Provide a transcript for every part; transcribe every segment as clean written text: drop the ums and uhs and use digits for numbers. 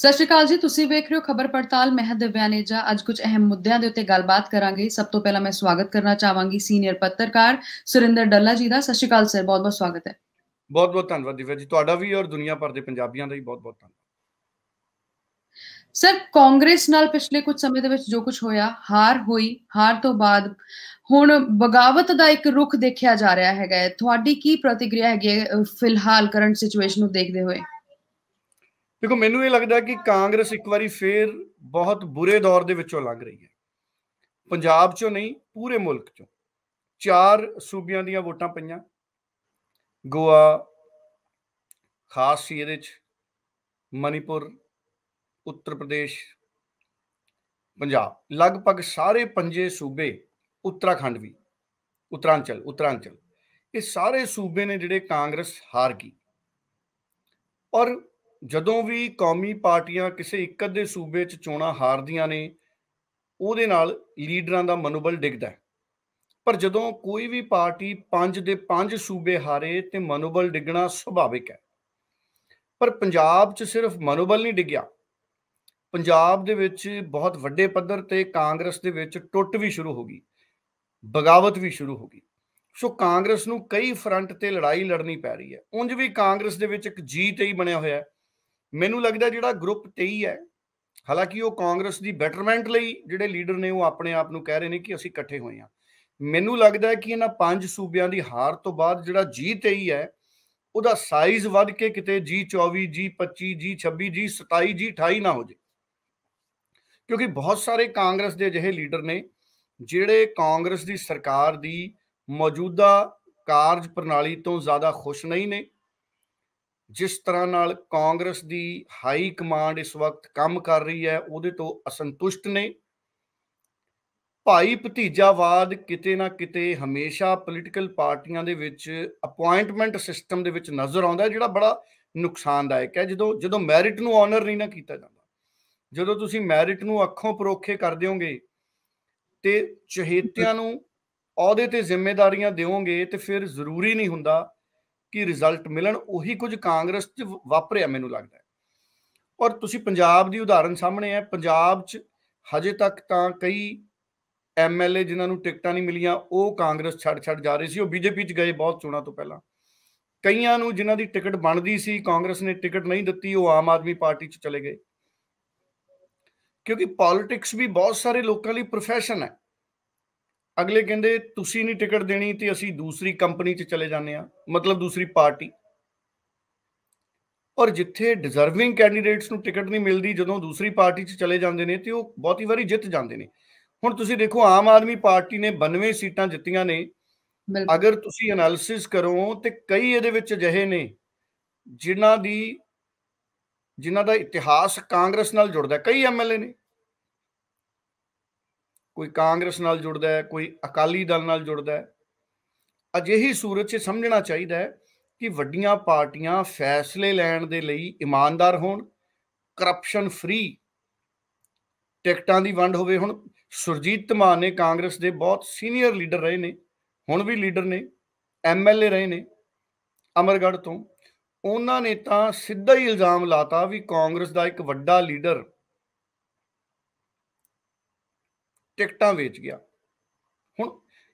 ਸਤਿ ਸ਼੍ਰੀ ਅਕਾਲ ਜੀ। ਤੁਸੀਂ ਵੇਖ ਰਹੇ ਹੋ ਖਬਰ ਪੜਤਾਲ। ਮੈਂ ਹਾਂ ਦਿਵਿਆ ਨੇਜਾ। ਅੱਜ ਕੁਝ ਅਹਿਮ ਮੁੱਦਿਆਂ ਦੇ ਉੱਤੇ ਗੱਲਬਾਤ ਕਰਾਂਗੇ। ਸਭ ਤੋਂ ਪਹਿਲਾਂ ਮੈਂ ਸਵਾਗਤ ਕਰਨਾ ਚਾਹਾਂਗੀ ਸੀਨੀਅਰ ਪੱਤਰਕਾਰ ਸੁਰਿੰਦਰ ਡੱਲਾ ਜੀ ਦਾ। ਸਤਿ ਸ਼੍ਰੀ ਅਕਾਲ ਸਰ, ਬਹੁਤ ਬਹੁਤ ਸਵਾਗਤ ਹੈ। ਬਹੁਤ ਬਹੁਤ ਧੰਨਵਾਦ ਦਿਵਿਆ ਜੀ, ਤੁਹਾਡਾ ਵੀ ਔਰ ਦੁਨੀਆ ਭਰ ਦੇ ਪੰਜਾਬੀਆਂ ਦਾ ਵੀ ਬਹੁਤ ਬਹੁਤ ਧੰਨਵਾਦ। ਸਰ, ਕਾਂਗਰਸ ਨਾਲ ਪਿਛਲੇ ਕੁਝ ਸਮੇਂ ਦੇ ਵਿੱਚ ਜੋ ਕੁਝ ਹੋਇਆ, ਹਾਰ ਹੋਈ, ਹਾਰ ਤੋਂ ਬਾਅਦ ਹੁਣ ਬਗਾਵਤ ਦਾ ਇੱਕ ਰੁਖ ਦੇਖਿਆ ਜਾ ਰਿਹਾ ਹੈਗਾ। ਤੁਹਾਡੀ ਕੀ ਪ੍ਰਤੀਕਿਰਿਆ ਹੈਗੀ ਹੈ ਫਿਲਹਾਲ ਕਰੰਟ ਸਿਚੁਏਸ਼ਨ ਨੂੰ ਦੇਖਦੇ ਹੋਏ? ਦੇਖੋ, ਮੈਨੂੰ ਇਹ ਲੱਗਦਾ ਕਿ ਕਾਂਗਰਸ ਇੱਕ ਵਾਰੀ ਫੇਰ ਬਹੁਤ ਬੁਰੇ ਦੌਰ ਦੇ ਵਿੱਚੋਂ ਲੰਘ ਰਹੀ ਹੈ। ਪੰਜਾਬ ਚੋਂ ਨਹੀਂ, ਪੂਰੇ ਮੁਲਕ ਚੋਂ 4 ਸੂਬਿਆਂ ਦੀਆਂ ਵੋਟਾਂ ਪਈਆਂ। ਗੋਆ ਖਾਸ ਸੀ ਇਹਦੇ 'ਚ, ਮਨੀਪੁਰ, ਉੱਤਰ ਪ੍ਰਦੇਸ਼, ਪੰਜਾਬ, ਲਗਭਗ ਸਾਰੇ 5 ਸੂਬੇ, ਉੱਤਰਾਖੰਡ ਵੀ, ਉੱਤਰਾਂਚਲ, ਇਹ ਸਾਰੇ ਸੂਬੇ ਨੇ ਜਿਹੜੇ ਕਾਂਗਰਸ ਹਾਰ ਗਈ। ਔਰ ਜਦੋਂ ਵੀ ਕੌਮੀ ਪਾਰਟੀਆਂ ਕਿਸੇ ਇੱਕ ਅੱਧੇ ਸੂਬੇ 'ਚ ਚੋਣਾਂ ਹਾਰਦੀਆਂ ਨੇ, ਉਹਦੇ ਨਾਲ ਲੀਡਰਾਂ ਦਾ ਮਨੋਬਲ ਡਿੱਗਦਾ। ਪਰ ਜਦੋਂ ਕੋਈ ਵੀ ਪਾਰਟੀ 5 ਦੇ 5 ਸੂਬੇ ਹਾਰੇ ਤੇ ਮਨੋਬਲ ਡਿੱਗਣਾ ਸੁਭਾਵਿਕ ਹੈ। ਪਰ ਪੰਜਾਬ 'ਚ ਸਿਰਫ ਮਨੋਬਲ ਨਹੀਂ ਡਿੱਗਿਆ, ਪੰਜਾਬ ਦੇ ਵਿੱਚ ਬਹੁਤ ਵੱਡੇ ਪੱਧਰ ਤੇ ਕਾਂਗਰਸ ਦੇ ਵਿੱਚ ਟੁੱਟ ਵੀ ਸ਼ੁਰੂ ਹੋ ਗਈ, ਬਗਾਵਤ ਵੀ ਸ਼ੁਰੂ ਹੋ ਗਈ। ਸੋ ਕਾਂਗਰਸ ਨੂੰ ਕਈ ਫਰੰਟ ਤੇ ਲੜਾਈ ਲੜਨੀ ਪੈ ਰਹੀ ਹੈ। ਉਂਝ ਵੀ ਕਾਂਗਰਸ ਦੇ ਵਿੱਚ ਇੱਕ G23 ਬਣਿਆ ਹੋਇਆ ਹੈ। ਮੈਨੂੰ ਲੱਗਦਾ ਜਿਹੜਾ ਗਰੁੱਪ 23 ਹੈ, ਹਾਲਾਂਕਿ ਉਹ ਕਾਂਗਰਸ ਦੀ ਬੈਟਰਮੈਂਟ ਲਈ ਜਿਹੜੇ ਲੀਡਰ ਨੇ ਉਹ ਆਪਣੇ ਆਪ ਨੂੰ ਕਹਿ ਰਹੇ ਨੇ ਕਿ ਅਸੀਂ ਇਕੱਠੇ ਹੋਏ ਹਾਂ। ਮੈਨੂੰ ਲੱਗਦਾ ਕਿ ਇਹਨਾਂ 5 ਸੂਬਿਆਂ ਦੀ ਹਾਰ ਤੋਂ ਬਾਅਦ ਜਿਹੜਾ G23 ਹੈ, ਉਹਦਾ ਸਾਈਜ਼ ਵੱਧ ਕੇ ਕਿਤੇ G24, G25, G26, G27, G28 ਨਾ ਹੋ ਜਾਏ। ਕਿਉਂਕਿ ਬਹੁਤ ਸਾਰੇ ਕਾਂਗਰਸ ਦੇ ਅਜਿਹੇ ਲੀਡਰ ਨੇ ਜਿਹੜੇ ਕਾਂਗਰਸ ਦੀ ਸਰਕਾਰ ਦੀ ਮੌਜੂਦਾ ਕਾਰਜ ਪ੍ਰਣਾਲੀ ਤੋਂ ਜ਼ਿਆਦਾ ਖੁਸ਼ ਨਹੀਂ ਨੇ। ਜਿਸ ਤਰ੍ਹਾਂ ਨਾਲ ਕਾਂਗਰਸ ਦੀ ਹਾਈ ਕਮਾਂਡ ਇਸ ਵਕਤ ਕੰਮ ਕਰ ਰਹੀ ਹੈ, ਉਹਦੇ ਤੋਂ ਅਸੰਤੁਸ਼ਟ ਨੇ। ਭਾਈ ਭਤੀਜਾਵਾਦ ਕਿਤੇ ਨਾ ਕਿਤੇ ਹਮੇਸ਼ਾ ਪੋਲੀਟੀਕਲ ਪਾਰਟੀਆਂ ਦੇ ਵਿੱਚ ਅਪੁਆਇੰਟਮੈਂਟ ਸਿਸਟਮ ਦੇ ਵਿੱਚ ਨਜ਼ਰ ਆਉਂਦਾ, ਜਿਹੜਾ ਬੜਾ ਨੁਕਸਾਨਦਾਇਕ ਹੈ। ਜਦੋਂ ਮੈਰਿਟ ਨੂੰ ਆਨਰ ਨਹੀਂ ਨਾ ਕੀਤਾ ਜਾਂਦਾ, ਜਦੋਂ ਤੁਸੀਂ ਮੈਰਿਟ ਨੂੰ ਅੱਖੋਂ ਪਰੋਖੇ ਕਰ ਦਿਓਗੇ ਤੇ ਚਹੇਤਿਆਂ ਨੂੰ ਅਹੁਦੇ ਤੇ ਜ਼ਿੰਮੇਵਾਰੀਆਂ ਦਿਓਗੇ, ਤੇ ਫਿਰ ਜ਼ਰੂਰੀ ਨਹੀਂ ਹੁੰਦਾ ਕਿ ਰਿਜ਼ਲਟ ਮਿਲਣ। ਉਹੀ ਕੁਝ ਕਾਂਗਰਸ 'ਚ ਵਾਪਰਿਆ ਮੈਨੂੰ ਲੱਗਦਾ। ਔਰ ਤੁਸੀਂ ਪੰਜਾਬ ਦੀ ਉਦਾਹਰਨ ਸਾਹਮਣੇ ਹੈ। ਪੰਜਾਬ 'ਚ ਹਜੇ ਤੱਕ ਤਾਂ ਕਈ MLA ਜਿਨ੍ਹਾਂ ਨੂੰ ਟਿਕਟਾਂ ਨਹੀਂ ਮਿਲੀਆਂ, ਉਹ ਕਾਂਗਰਸ ਛੱਡ ਜਾ ਰਹੇ ਸੀ, ਉਹ BJP 'ਚ ਗਏ ਬਹੁਤ ਚੋਣਾਂ ਤੋਂ ਪਹਿਲਾਂ। ਕਈਆਂ ਨੂੰ ਜਿਨ੍ਹਾਂ ਦੀ ਟਿਕਟ ਬਣਦੀ ਸੀ, ਕਾਂਗਰਸ ਨੇ ਟਿਕਟ ਨਹੀਂ ਦਿੱਤੀ, ਉਹ ਆਮ ਆਦਮੀ ਪਾਰਟੀ 'ਚ ਚਲੇ ਗਏ। ਕਿਉਂਕਿ ਪੋਲਿਟਿਕਸ ਵੀ ਬਹੁਤ ਸਾਰੇ ਲੋਕਾਂ ਲਈ ਪ੍ਰੋਫੈਸ਼ਨ ਹੈ। ਅਗਲੇ ਕਹਿੰਦੇ ਤੁਸੀਂ ਨਹੀਂ ਟਿਕਟ ਦੇਣੀ ਤੇ ਅਸੀਂ ਦੂਸਰੀ ਕੰਪਨੀ 'ਚ ਚਲੇ ਜਾਂਦੇ ਹਾਂ, ਮਤਲਬ ਦੂਸਰੀ ਪਾਰਟੀ। ਔਰ ਜਿੱਥੇ ਡਿਜ਼ਰਵਿੰਗ ਕੈਂਡੀਡੇਟਸ ਨੂੰ ਟਿਕਟ ਨਹੀਂ ਮਿਲਦੀ, ਜਦੋਂ ਦੂਸਰੀ ਪਾਰਟੀ 'ਚ ਚਲੇ ਜਾਂਦੇ ਨੇ ਤੇ ਉਹ ਬਹੁਤੀ ਵਾਰੀ ਜਿੱਤ ਜਾਂਦੇ ਨੇ। ਹੁਣ ਤੁਸੀਂ ਦੇਖੋ, ਆਮ ਆਦਮੀ ਪਾਰਟੀ ਨੇ 92 ਸੀਟਾਂ ਜਿੱਤੀਆਂ ਨੇ। ਅਗਰ ਤੁਸੀਂ ਐਨਾਲਿਸਿਸ ਕਰੋ ਤੇ ਕਈ ਇਹਦੇ ਵਿੱਚ ਅਜਿਹੇ ਨੇ ਜਿਨ੍ਹਾਂ ਦਾ ਇਤਿਹਾਸ ਕਾਂਗਰਸ ਨਾਲ ਜੁੜਦਾ। ਕਈ MLA ਨੇ, ਕੋਈ ਕਾਂਗਰਸ ਨਾਲ ਜੁੜਦਾ ਹੈ, ਕੋਈ ਅਕਾਲੀ ਦਲ ਨਾਲ ਜੁੜਦਾ ਹੈ। ਅਜਿਹੀ ਸੂਰਤ 'ਚ ਸਮਝਣਾ ਚਾਹੀਦਾ ਹੈ ਕਿ ਵੱਡੀਆਂ ਪਾਰਟੀਆਂ ਫੈਸਲੇ ਲੈਣ ਦੇ ਲਈ ਇਮਾਨਦਾਰ ਹੋਣ, ਕਰਪਸ਼ਨ ਫ੍ਰੀ ਟਿਕਟਾਂ ਦੀ ਵੰਡ ਹੋਵੇ। ਹੁਣ ਸੁਰਜੀਤ ਧਮਾਨ ਨੇ ਕਾਂਗਰਸ ਦੇ ਬਹੁਤ ਸੀਨੀਅਰ ਲੀਡਰ ਰਹੇ ਨੇ, ਹੁਣ ਵੀ ਲੀਡਰ ਨੇ, MLA ਰਹੇ ਨੇ ਅਮਰਗੜ੍ਹ ਤੋਂ। ਉਹਨਾਂ ਨੇ ਤਾਂ ਸਿੱਧਾ ਹੀ ਇਲਜ਼ਾਮ ਲਾਤਾ ਵੀ ਕਾਂਗਰਸ ਦਾ ਇੱਕ ਵੱਡਾ ਲੀਡਰ ਟਿਕਟਾਂ ਵੇਚ ਗਿਆ। ਹੁਣ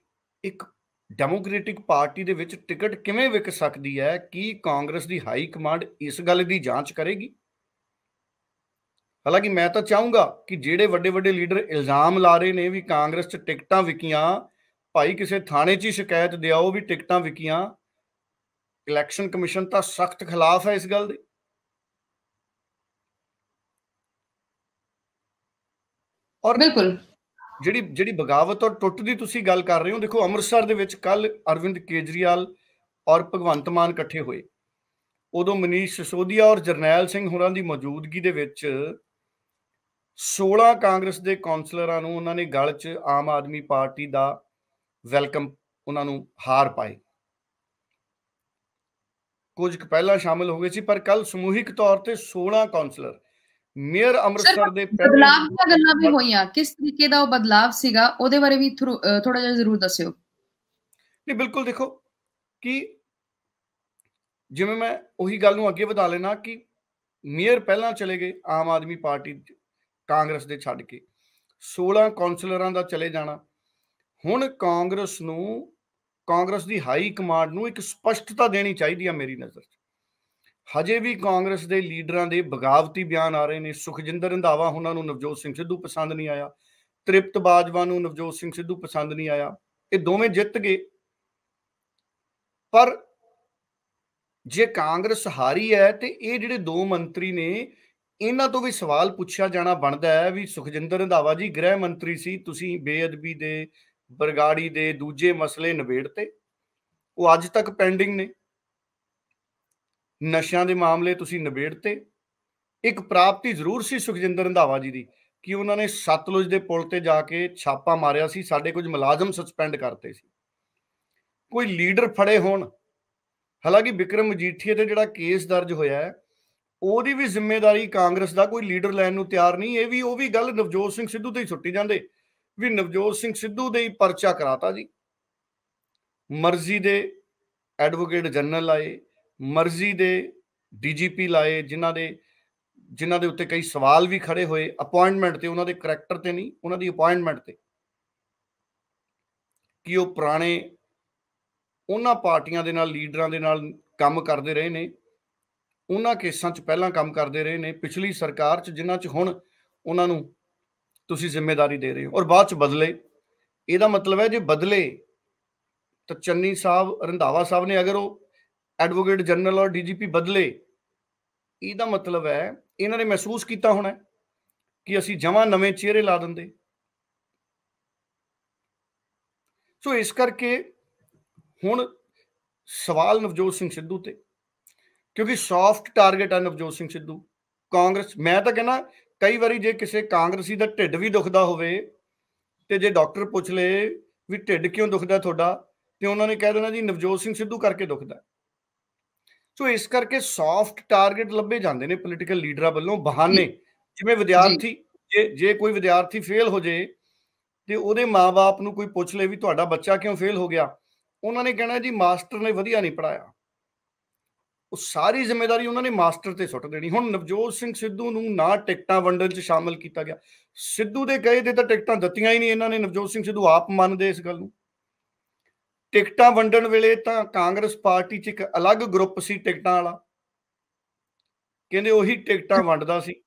ਇੱਕ ਡੈਮੋਕ੍ਰੈਟਿਕ ਪਾਰਟੀ ਦੇ ਵਿੱਚ ਟਿਕਟ ਕਿਵੇਂ ਵਿਕ ਸਕਦੀ ਹੈ? ਕੀ ਕਾਂਗਰਸ ਦੀ ਹਾਈ ਕਮਾਂਡ ਇਸ ਗੱਲ ਦੀ ਜਾਂਚ ਕਰੇਗੀ? ਹਾਲਾਂਕਿ ਮੈਂ ਤਾਂ ਚਾਹੂੰਗਾ ਕਿ ਜਿਹੜੇ ਵੱਡੇ ਵੱਡੇ ਲੀਡਰ ਇਲਜ਼ਾਮ ਲਾ ਰਹੇ ਨੇ ਵੀ ਕਾਂਗਰਸ 'ਚ ਟਿਕਟਾਂ ਵਿਕੀਆਂ, ਭਾਈ ਕਿਸੇ ਥਾਣੇ 'ਚ ਹੀ ਸ਼ਿਕਾਇਤ ਦਿਆਓ ਵੀ ਟਿਕਟਾਂ ਵਿਕੀਆਂ। ਇਲੈਕਸ਼ਨ ਕਮਿਸ਼ਨ ਤਾਂ ਸਖਤ ਖਿਲਾਫ ਹੈ ਇਸ ਗੱਲ ਦੇ। ਔਰ ਬਿਲਕੁਲ ਜਿਹੜੀ ਬਗਾਵਤ ਔਰ ਟੁੱਟ ਦੀ ਤੁਸੀਂ ਗੱਲ ਕਰ ਰਹੇ ਹੋ, ਦੇਖੋ ਅੰਮ੍ਰਿਤਸਰ ਦੇ ਵਿੱਚ ਕੱਲ ਅਰਵਿੰਦ ਕੇਜਰੀਵਾਲ ਔਰ ਭਗਵੰਤ ਮਾਨ ਇਕੱਠੇ ਹੋਏ। ਉਦੋਂ ਮਨੀਸ਼ ਸਿਸੋਦੀਆ ਔਰ ਜਰਨੈਲ ਸਿੰਘ ਹੋਰਾਂ ਦੀ ਮੌਜੂਦਗੀ ਦੇ ਵਿੱਚ 16 ਕਾਂਗਰਸ ਦੇ ਕੌਂਸਲਰਾਂ ਨੂੰ ਉਹਨਾਂ ਨੇ ਗਲ 'ਚ ਆਮ ਆਦਮੀ ਪਾਰਟੀ ਦਾ ਵੈਲਕਮ, ਉਹਨਾਂ ਨੂੰ ਹਾਰ ਪਾਏ। ਕੁਝ ਕੁ ਪਹਿਲਾਂ ਸ਼ਾਮਿਲ ਹੋ ਗਏ ਸੀ, ਪਰ ਕੱਲ ਸਮੂਹਿਕ ਤੌਰ ਤੇ 16 ਕੌਂਸਲਰ ਮੇਅਰ ਅੰਮ੍ਰਿਤਸਰ ਦੇ ਬਦਲਾਵ ਦੀਆਂ ਗੱਲਾਂ ਵੀ ਹੋਈਆਂ। ਕਿਸ ਤਰੀਕੇ ਦਾ ਉਹ ਬਦਲਾਵ ਸੀਗਾ, ਉਹਦੇ ਬਾਰੇ ਵੀ ਥੋੜਾ ਜਿਹਾ ਜ਼ਰੂਰ ਦੱਸਿਓ। ਨਹੀਂ, ਬਿਲਕੁਲ। ਦੇਖੋ ਕਿ ਜਿਵੇਂ ਮੈਂ ਉਹੀ ਗੱਲ ਨੂੰ ਅੱਗੇ ਵਧਾ ਲੈਣਾ ਕਿ ਮੇਅਰ ਪਹਿਲਾਂ ਚਲੇ ਗਏ ਆਮ ਆਦਮੀ ਪਾਰਟੀ ਕਾਂਗਰਸ ਦੇ ਛੱਡ ਕੇ, 16 ਕੌਂਸਲਰਾਂ ਦਾ ਚਲੇ ਜਾਣਾ। ਹੁਣ ਕਾਂਗਰਸ ਦੀ ਹਾਈ ਕਮਾਂਡ ਨੂੰ ਇੱਕ ਸਪਸ਼ਟਤਾ ਦੇਣੀ ਚਾਹੀਦੀ ਆ ਮੇਰੀ ਨਜ਼ਰ 'ਚ। ਹਜੇ ਵੀ ਕਾਂਗਰਸ ਦੇ ਲੀਡਰਾਂ ਦੇ ਬਗਾਵਤੀ ਬਿਆਨ ਆ ਰਹੇ ਨੇ। ਸੁਖਜਿੰਦਰ ਰੰਧਾਵਾ ਉਹਨਾਂ ਨੂੰ ਨਵਜੋਤ ਸਿੰਘ ਸਿੱਧੂ ਪਸੰਦ ਨਹੀਂ ਆਇਆ, ਤ੍ਰਿਪਤ ਬਾਜਵਾ ਨੂੰ ਨਵਜੋਤ ਸਿੰਘ ਸਿੱਧੂ ਪਸੰਦ ਨਹੀਂ ਆਇਆ। ਇਹ ਦੋਵੇਂ ਜਿੱਤ ਗਏ, ਪਰ ਜੇ ਕਾਂਗਰਸ ਹਾਰੀ ਹੈ ਤੇ ਇਹ ਜਿਹੜੇ ਦੋ ਮੰਤਰੀ ਨੇ ਇਹਨਾਂ ਤੋਂ ਵੀ ਸਵਾਲ ਪੁੱਛਿਆ ਜਾਣਾ ਬਣਦਾ ਹੈ ਵੀ ਸੁਖਜਿੰਦਰ ਰੰਧਾਵਾ ਜੀ ਗ੍ਰਹਿ ਮੰਤਰੀ ਸੀ, ਤੁਸੀਂ ਬੇਅਦਬੀ ਦੇ, ਬਰਗਾੜੀ ਦੇ ਦੂਜੇ ਮਸਲੇ ਨਿਬੇੜਤੇ, ਉਹ ਅੱਜ ਤੱਕ ਪੈਂਡਿੰਗ ਨੇ। ਨਸ਼ਿਆਂ ਦੇ ਮਾਮਲੇ ਤੁਸੀਂ ਨਿਬੇੜਤੇ। ਇੱਕ ਪ੍ਰਾਪਤੀ ਜ਼ਰੂਰ ਸੀ ਸੁਖਜਿੰਦਰ ਰੰਧਾਵਾ ਜੀ ਦੀ ਕਿ ਉਹਨਾਂ ਨੇ ਸਤਲੁਜ ਦੇ ਪੁਲ ਤੇ ਜਾ ਕੇ ਛਾਪਾ ਮਾਰਿਆ ਸੀ, ਸਾਡੇ ਕੁਝ ਮੁਲਾਜ਼ਮ ਸਸਪੈਂਡ ਕਰਤੇ ਸੀ। ਕੋਈ ਲੀਡਰ ਫੜੇ ਹੋਣ, ਹਾਲਾਂਕਿ ਵਿਕਰਮ ਮਜੀਠੀਆ ਤੇ ਜਿਹੜਾ ਕੇਸ ਦਰਜ ਹੋਇਆ ਹੈ ਉਹਦੀ ਵੀ ਜ਼ਿੰਮੇਵਾਰੀ ਕਾਂਗਰਸ ਦਾ ਕੋਈ ਲੀਡਰ ਲੈਣ ਨੂੰ ਤਿਆਰ ਨਹੀਂ। ਉਹ ਵੀ ਗੱਲ ਨਵਜੋਤ ਸਿੰਘ ਸਿੱਧੂ ਤੇ ਹੀ ਸੁੱਟੀ ਜਾਂਦੇ ਵੀ ਨਵਜੋਤ ਸਿੰਘ ਸਿੱਧੂ ਦੇ ਹੀ ਪਰਚਾ ਕਰਾਤਾ ਜੀ। ਮਰਜ਼ੀ ਦੇ ਐਡਵੋਕੇਟ ਜਨਰਲ ਆਏ, ਮਰਜ਼ੀ ਦੇ ਡੀਜੀਪੀ ਲਾਏ, ਜਿਨ੍ਹਾਂ ਦੇ ਉੱਤੇ ਕਈ ਸਵਾਲ ਵੀ ਖੜੇ ਹੋਏ ਅਪਾਇੰਟਮੈਂਟ ਤੇ, ਉਹਨਾਂ ਦੇ ਕਰੈਕਟਰ ਤੇ ਨਹੀਂ, ਉਹਨਾਂ ਦੀ ਅਪਾਇੰਟਮੈਂਟ ਤੇ, ਕਿ ਉਹ ਪੁਰਾਣੇ ਉਹਨਾਂ ਪਾਰਟੀਆਂ ਦੇ ਨਾਲ, ਲੀਡਰਾਂ ਦੇ ਨਾਲ ਕੰਮ ਕਰਦੇ ਰਹੇ ਨੇ, ਉਹਨਾਂ ਕੇਸਾਂ 'ਚ ਪਹਿਲਾਂ ਕੰਮ ਕਰਦੇ ਰਹੇ ਨੇ ਪਿਛਲੀ ਸਰਕਾਰ 'ਚ, ਜਿਨ੍ਹਾਂ 'ਚ ਹੁਣ ਉਹਨਾਂ ਨੂੰ ਤੁਸੀਂ ਜ਼ਿੰਮੇਵਾਰੀ ਦੇ ਰਹੇ ਹੋ ਔਰ ਬਾਅਦ 'ਚ ਬਦਲੇ। ਇਹਦਾ ਮਤਲਬ ਹੈ ਜੇ ਬਦਲੇ ਤਾਂ ਚੰਨੀ ਸਾਹਿਬ, ਰੰਧਾਵਾ ਸਾਹਿਬ ਨੇ ਅਗਰ ਉਹ ਐਡਵੋਕੇਟ ਜਨਰਲ ਔਰ ਡੀਜੀਪੀ ਬਦਲੇ, ਇਹਦਾ ਮਤਲਬ ਹੈ ਇਹਨਾਂ ਨੇ ਮਹਿਸੂਸ ਕੀਤਾ ਹੋਣਾ ਕਿ ਅਸੀਂ ਜਮਾਂ ਨਵੇਂ ਚਿਹਰੇ ਲਾ ਦਿੰਦੇ। ਸੋ ਇਸ ਕਰਕੇ ਹੁਣ ਸਵਾਲ ਨਵਜੋਤ ਸਿੰਘ ਸਿੱਧੂ ਤੇ, ਕਿਉਂਕਿ ਸੌਫਟ ਟਾਰਗੇਟ ਹੈ ਨਵਜੋਤ ਸਿੰਘ ਸਿੱਧੂ। ਕਾਂਗਰਸ, ਮੈਂ ਤਾਂ ਕਹਿੰਦਾ ਕਈ ਵਾਰੀ ਜੇ ਕਿਸੇ ਕਾਂਗਰਸੀ ਦਾ ਢਿੱਡ ਵੀ ਦੁਖਦਾ ਹੋਵੇ ਤੇ ਜੇ ਡਾਕਟਰ ਪੁੱਛ ਲਏ ਵੀ ਢਿੱਡ ਕਿਉਂ ਦੁਖਦਾ ਤੁਹਾਡਾ, ਤੇ ਉਹਨਾਂ ਨੇ ਕਹਿ ਦੇਣਾ ਜੀ ਨਵਜੋਤ ਸਿੰਘ ਸਿੱਧੂ ਕਰਕੇ ਦੁਖਦਾ। ਸੋ ਇਸ ਕਰਕੇ ਸੌਫਟ ਟਾਰਗੇਟ ਲੱਭੇ ਜਾਂਦੇ ਨੇ ਪੋਲੀਟੀਕਲ ਲੀਡਰਾਂ ਵੱਲੋਂ, ਬਹਾਨੇ। ਜਿਵੇਂ ਵਿਦਿਆਰਥੀ, ਜੇ ਕੋਈ ਵਿਦਿਆਰਥੀ ਫੇਲ ਹੋ ਜੇ ਤੇ ਉਹਦੇ ਮਾਂ-ਬਾਪ ਨੂੰ ਕੋਈ ਪੁੱਛ ਲੇ ਵੀ ਤੁਹਾਡਾ ਬੱਚਾ ਕਿਉਂ ਫੇਲ ਹੋ ਗਿਆ, ਉਹਨਾਂ ਨੇ ਕਹਿਣਾ ਜੀ ਮਾਸਟਰ ਨੇ ਵਧੀਆ ਨਹੀਂ ਪੜਾਇਆ। ਉਹ ਸਾਰੀ ਜ਼ਿੰਮੇਵਾਰੀ ਉਹਨਾਂ ਨੇ ਮਾਸਟਰ ਤੇ ਸੁੱਟ ਦੇਣੀ। ਹੁਣ ਨਵਜੋਤ ਸਿੰਘ ਸਿੱਧੂ ਨੂੰ ਨਾ ਟਿਕਟਾਂ ਵੰਡਣ 'ਚ ਸ਼ਾਮਲ ਕੀਤਾ ਗਿਆ, ਸਿੱਧੂ ਦੇ ਕਹੇ ਤੇ ਤਾਂ ਟਿਕਟਾਂ ਦਿੱਤੀਆਂ ਹੀ ਨਹੀਂ ਇਹਨਾਂ ਨੇ। ਨਵਜੋਤ ਸਿੰਘ ਸਿੱਧੂ ਆਪ ਮੰਨਦੇ ਇਸ ਗੱਲ ਨੂੰ। ਟਿਕਟਾਂ ਵੰਡਣ ਵੇਲੇ ਤਾਂ ਕਾਂਗਰਸ ਪਾਰਟੀ 'ਚ ਇੱਕ ਅਲੱਗ ਗਰੁੱਪ ਸੀ ਟਿਕਟਾਂ ਵਾਲਾ, ਕਹਿੰਦੇ ਉਹੀ ਟਿਕਟਾਂ ਵੰਡਦਾ ਸੀ।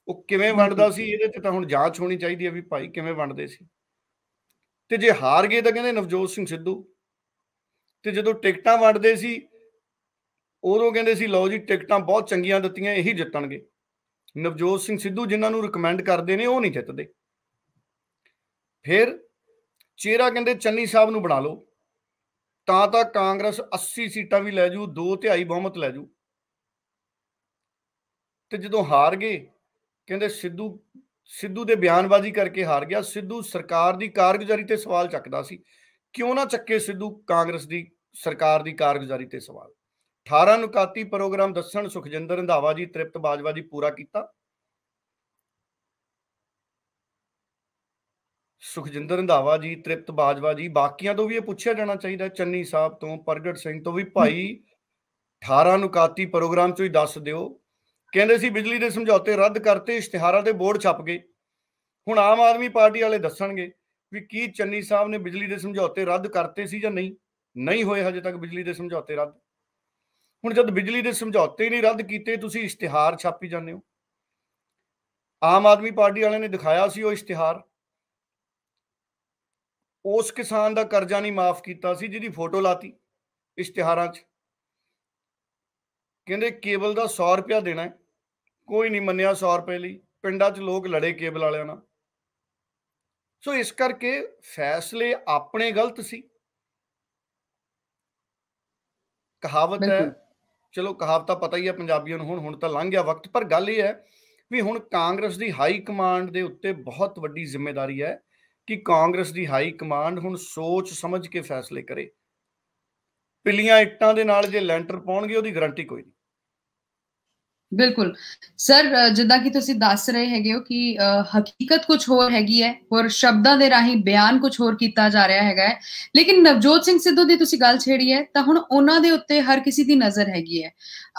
ਉਹ ਕਿਵੇਂ ਵੰਡਦਾ ਸੀ ਇਹਦੇ ਤੇ ਤਾਂ ਹੁਣ ਜਾਂਚ ਹੋਣੀ ਚਾਹੀਦੀ ਹੈ ਵੀ ਭਾਈ ਕਿਵੇਂ ਵੰਡਦੇ ਸੀ। ਤੇ ਜੇ ਹਾਰ ਗਏ ਤਾਂ ਕਹਿੰਦੇ ਨਵਜੋਤ ਸਿੰਘ ਸਿੱਧੂ, ਤੇ ਜਦੋਂ ਟਿਕਟਾਂ ਵੰਡਦੇ ਸੀ ਉਦੋਂ ਕਹਿੰਦੇ ਸੀ ਲਓ ਜੀ ਟਿਕਟਾਂ ਬਹੁਤ ਚੰਗੀਆਂ ਦਿੱਤੀਆਂ, ਇਹੀ ਜਿੱਤਣਗੇ। ਨਵਜੋਤ ਸਿੰਘ ਸਿੱਧੂ ਜਿਨ੍ਹਾਂ ਨੂੰ ਰਿਕਮੈਂਡ ਕਰਦੇ ਨੇ ਉਹ ਨਹੀਂ ਜਿੱਤਦੇ। ਫਿਰ ਚਿਹਰਾ ਕਹਿੰਦੇ ਚੰਨੀ ਸਾਹਿਬ ਨੂੰ ਬਣਾ ਲਓ ਤਾਂ ਕਾਂਗਰਸ 80 ਸੀਟਾਂ ਵੀ ਲੈ ਜੂ, 2/3 ਬਹੁਮਤ ਲੈ ਜੂ। ਤੇ ਜਦੋਂ ਹਾਰ ਗਏ ਕਹਿੰਦੇ ਸਿੱਧੂ ਦੇ ਬਿਆਨਬਾਜ਼ੀ ਕਰਕੇ ਹਾਰ ਗਿਆ। ਸਿੱਧੂ ਸਰਕਾਰ ਦੀ ਕਾਰਗੁਜ਼ਾਰੀ ਤੇ ਸਵਾਲ ਚੱਕਦਾ ਸੀ, ਕਿਉਂ ਨਾ ਚੱਕੇ ਸਿੱਧੂ ਕਾਂਗਰਸ ਦੀ ਸਰਕਾਰ ਦੀ ਕਾਰਗੁਜ਼ਾਰੀ ਤੇ ਸਵਾਲ। 18 ਨੁਕਾਤੀ ਪ੍ਰੋਗਰਾਮ ਦੱਸਣ ਸੁਖਜਿੰਦਰ ਰੰਧਾਵਾ ਜੀ, ਤ੍ਰਿਪਤ ਬਾਜਵਾ ਜੀ ਪੂਰਾ ਕੀਤਾ। ਸੁਖਜਿੰਦਰ ਰੰਧਾਵਾ ਜੀ, ਤ੍ਰਿਪਤ ਬਾਜਵਾ ਜੀ, ਬਾਕੀਆਂ ਤੋਂ ਵੀ ਇਹ ਪੁੱਛਿਆ ਜਾਣਾ ਚਾਹੀਦਾ, ਚੰਨੀ ਸਾਹਿਬ ਤੋਂ, ਪ੍ਰਗਟ ਸਿੰਘ ਤੋਂ ਵੀ, ਭਾਈ 18 ਨੁਕਾਤੀ ਪ੍ਰੋਗਰਾਮ ਚੋਂ ਹੀ ਦੱਸ ਦਿਓ। ਕਹਿੰਦੇ ਸੀ ਬਿਜਲੀ ਦੇ ਸਮਝੌਤੇ ਰੱਦ ਕਰਤੇ, ਇਸ਼ਤਿਹਾਰਾਂ ਦੇ ਬੋਰਡ ਛਪ ਗਏ। ਹੁਣ ਆਮ ਆਦਮੀ ਪਾਰਟੀ ਵਾਲੇ ਦੱਸਣਗੇ ਵੀ ਕੀ ਚੰਨੀ ਸਾਹਿਬ ਨੇ ਬਿਜਲੀ ਦੇ ਸਮਝੌਤੇ ਰੱਦ ਕਰਤੇ ਸੀ ਜਾਂ ਨਹੀਂ ਹੋਏ ਹਜੇ ਤੱਕ ਬਿਜਲੀ ਦੇ ਸਮਝੌਤੇ ਰੱਦ। ਹੁਣ ਜਦ ਬਿਜਲੀ ਦੇ ਸਮਝੌਤੇ ਨਹੀਂ ਰੱਦ ਕੀਤੇ, ਤੁਸੀਂ ਇਸ਼ਤਿਹਾਰ ਛਾਪੀ ਜਾਂਦੇ ਹੋ। ਆਮ ਆਦਮੀ ਪਾਰਟੀ ਵਾਲਿਆਂ ਨੇ ਦਿਖਾਇਆ ਸੀ ਉਹ ਇਸ਼ਤਿਹਾਰ, ਉਸ ਕਿਸਾਨ ਦਾ ਕਰਜ਼ਾ ਨਹੀਂ ਮਾਫ ਕੀਤਾ ਸੀ ਜਿਹਦੀ ਫੋਟੋ ਲਾਤੀ ਇਸ਼ਤਿਹਾਰਾਂ 'ਚ। ਕਹਿੰਦੇ ਕੇਬਲ ਦਾ 100 ਰੁਪਇਆ ਦੇਣਾ, ਕੋਈ ਨਹੀਂ ਮੰਨਿਆ 100 ਰੁਪਏ ਲਈ, ਪਿੰਡਾਂ 'ਚ ਲੋਕ ਲੜੇ ਕੇਬਲ ਵਾਲਿਆਂ ਨਾਲ। ਸੋ ਇਸ ਕਰਕੇ ਫੈਸਲੇ ਆਪਣੇ ਗਲਤ ਸੀ। ਕਹਾਵਤ ਹੈ, ਚਲੋ ਕਹਾਵਤਾਂ ਪਤਾ ਹੀ ਹੈ ਪੰਜਾਬੀਆਂ ਨੂੰ, ਹੁਣ ਤਾਂ ਲੰਘ ਗਿਆ ਵਕਤ, ਪਰ ਗੱਲ ਇਹ ਹੈ ਵੀ ਹੁਣ ਕਾਂਗਰਸ ਦੀ ਹਾਈ ਕਮਾਂਡ ਦੇ ਉੱਤੇ ਬਹੁਤ ਵੱਡੀ ਜ਼ਿੰਮੇਵਾਰੀ ਹੈ ਕਿ ਕਾਂਗਰਸ ਦੀ ਹਾਈ ਕਮਾਂਡ ਹੁਣ ਸੋਚ ਸਮਝ ਕੇ ਫੈਸਲੇ ਕਰੇ। ਪਿੱਲੀਆਂ ਇੱਟਾਂ ਦੇ ਨਾਲ ਜੇ ਲੈਂਟਰ ਪਾਉਣਗੇ ਉਹਦੀ ਗਰੰਟੀ ਕੋਈ ਨਹੀਂ। ਬਿਲਕੁਲ ਸਰ, ਜਿੱਦਾਂ ਕਿ ਤੁਸੀਂ ਦੱਸ ਰਹੇ ਹੈਗੇ ਹੋ ਕਿ ਹਕੀਕਤ ਕੁਝ ਹੋਰ ਹੈਗੀ ਹੈ ਔਰ ਸ਼ਬਦਾਂ ਦੇ ਰਾਹੀਂ ਬਿਆਨ ਕੁਝ ਹੋਰ ਕੀਤਾ ਜਾ ਰਿਹਾ ਹੈਗਾ ਹੈ। ਲੇਕਿਨ ਨਵਜੋਤ ਸਿੰਘ ਸਿੱਧੂ ਦੀ ਤੁਸੀਂ ਗੱਲ ਛੇੜੀ ਹੈ ਤਾਂ ਹੁਣ ਉਹਨਾਂ ਦੇ ਉੱਤੇ ਹਰ ਕਿਸੇ ਦੀ ਨਜ਼ਰ ਹੈਗੀ ਹੈ।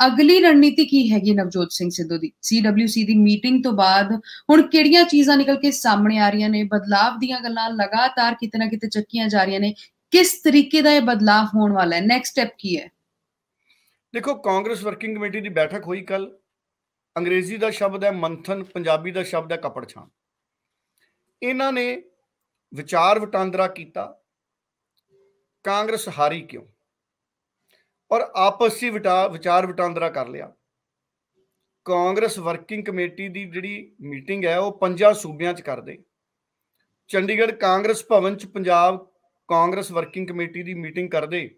ਅਗਲੀ ਰਣਨੀਤੀ ਕੀ ਹੈਗੀ ਨਵਜੋਤ ਸਿੰਘ ਸਿੱਧੂ ਦੀ? CWC ਦੀ ਮੀਟਿੰਗ ਤੋਂ ਬਾਅਦ ਹੁਣ ਕਿਹੜੀਆਂ ਚੀਜ਼ਾਂ ਨਿਕਲ ਕੇ ਸਾਹਮਣੇ ਆ ਰਹੀਆਂ ਨੇ? ਬਦਲਾਵ ਦੀਆਂ ਗੱਲਾਂ ਲਗਾਤਾਰ ਕਿਤੇ ਨਾ ਕਿਤੇ ਚੱਕੀਆਂ ਜਾ ਰਹੀਆਂ ਨੇ। ਕਿਸ ਤਰੀਕੇ ਦਾ ਇਹ ਬਦਲਾਵ ਹੋਣ ਵਾਲਾ ਹੈ? ਨੈਕਸਟ ਸਟੈਪ ਕੀ ਹੈ? ਦੇਖੋ, ਕਾਂਗਰਸ ਵਰਕਿੰਗ ਕਮੇਟੀ ਦੀ ਬੈਠਕ ਹੋਈ ਕੱਲ। ਅੰਗਰੇਜ਼ੀ ਦਾ ਸ਼ਬਦ ਹੈ ਮੰਥਨ, ਪੰਜਾਬੀ ਦਾ ਸ਼ਬਦ ਹੈ ਕਪੜਛਾਣ। ਇਹਨਾਂ ਨੇ ਵਿਚਾਰ ਵਟਾਂਦਰਾ ਕੀਤਾ, ਕਾਂਗਰਸ ਹਾਰੀ ਕਿਉਂ, ਔਰ ਆਪਸੀ ਵਿਚਾਰ ਵਟਾਂਦਰਾ ਕਰ ਲਿਆ। ਕਾਂਗਰਸ ਵਰਕਿੰਗ ਕਮੇਟੀ ਦੀ ਜਿਹੜੀ ਮੀਟਿੰਗ ਹੈ ਉਹ 5 ਸੂਬਿਆਂ 'ਚ ਕਰਦੇ। ਚੰਡੀਗੜ੍ਹ ਕਾਂਗਰਸ ਭਵਨ 'ਚ ਪੰਜਾਬ ਕਾਂਗਰਸ ਵਰਕਿੰਗ ਕਮੇਟੀ ਦੀ ਮੀਟਿੰਗ ਕਰਦੇ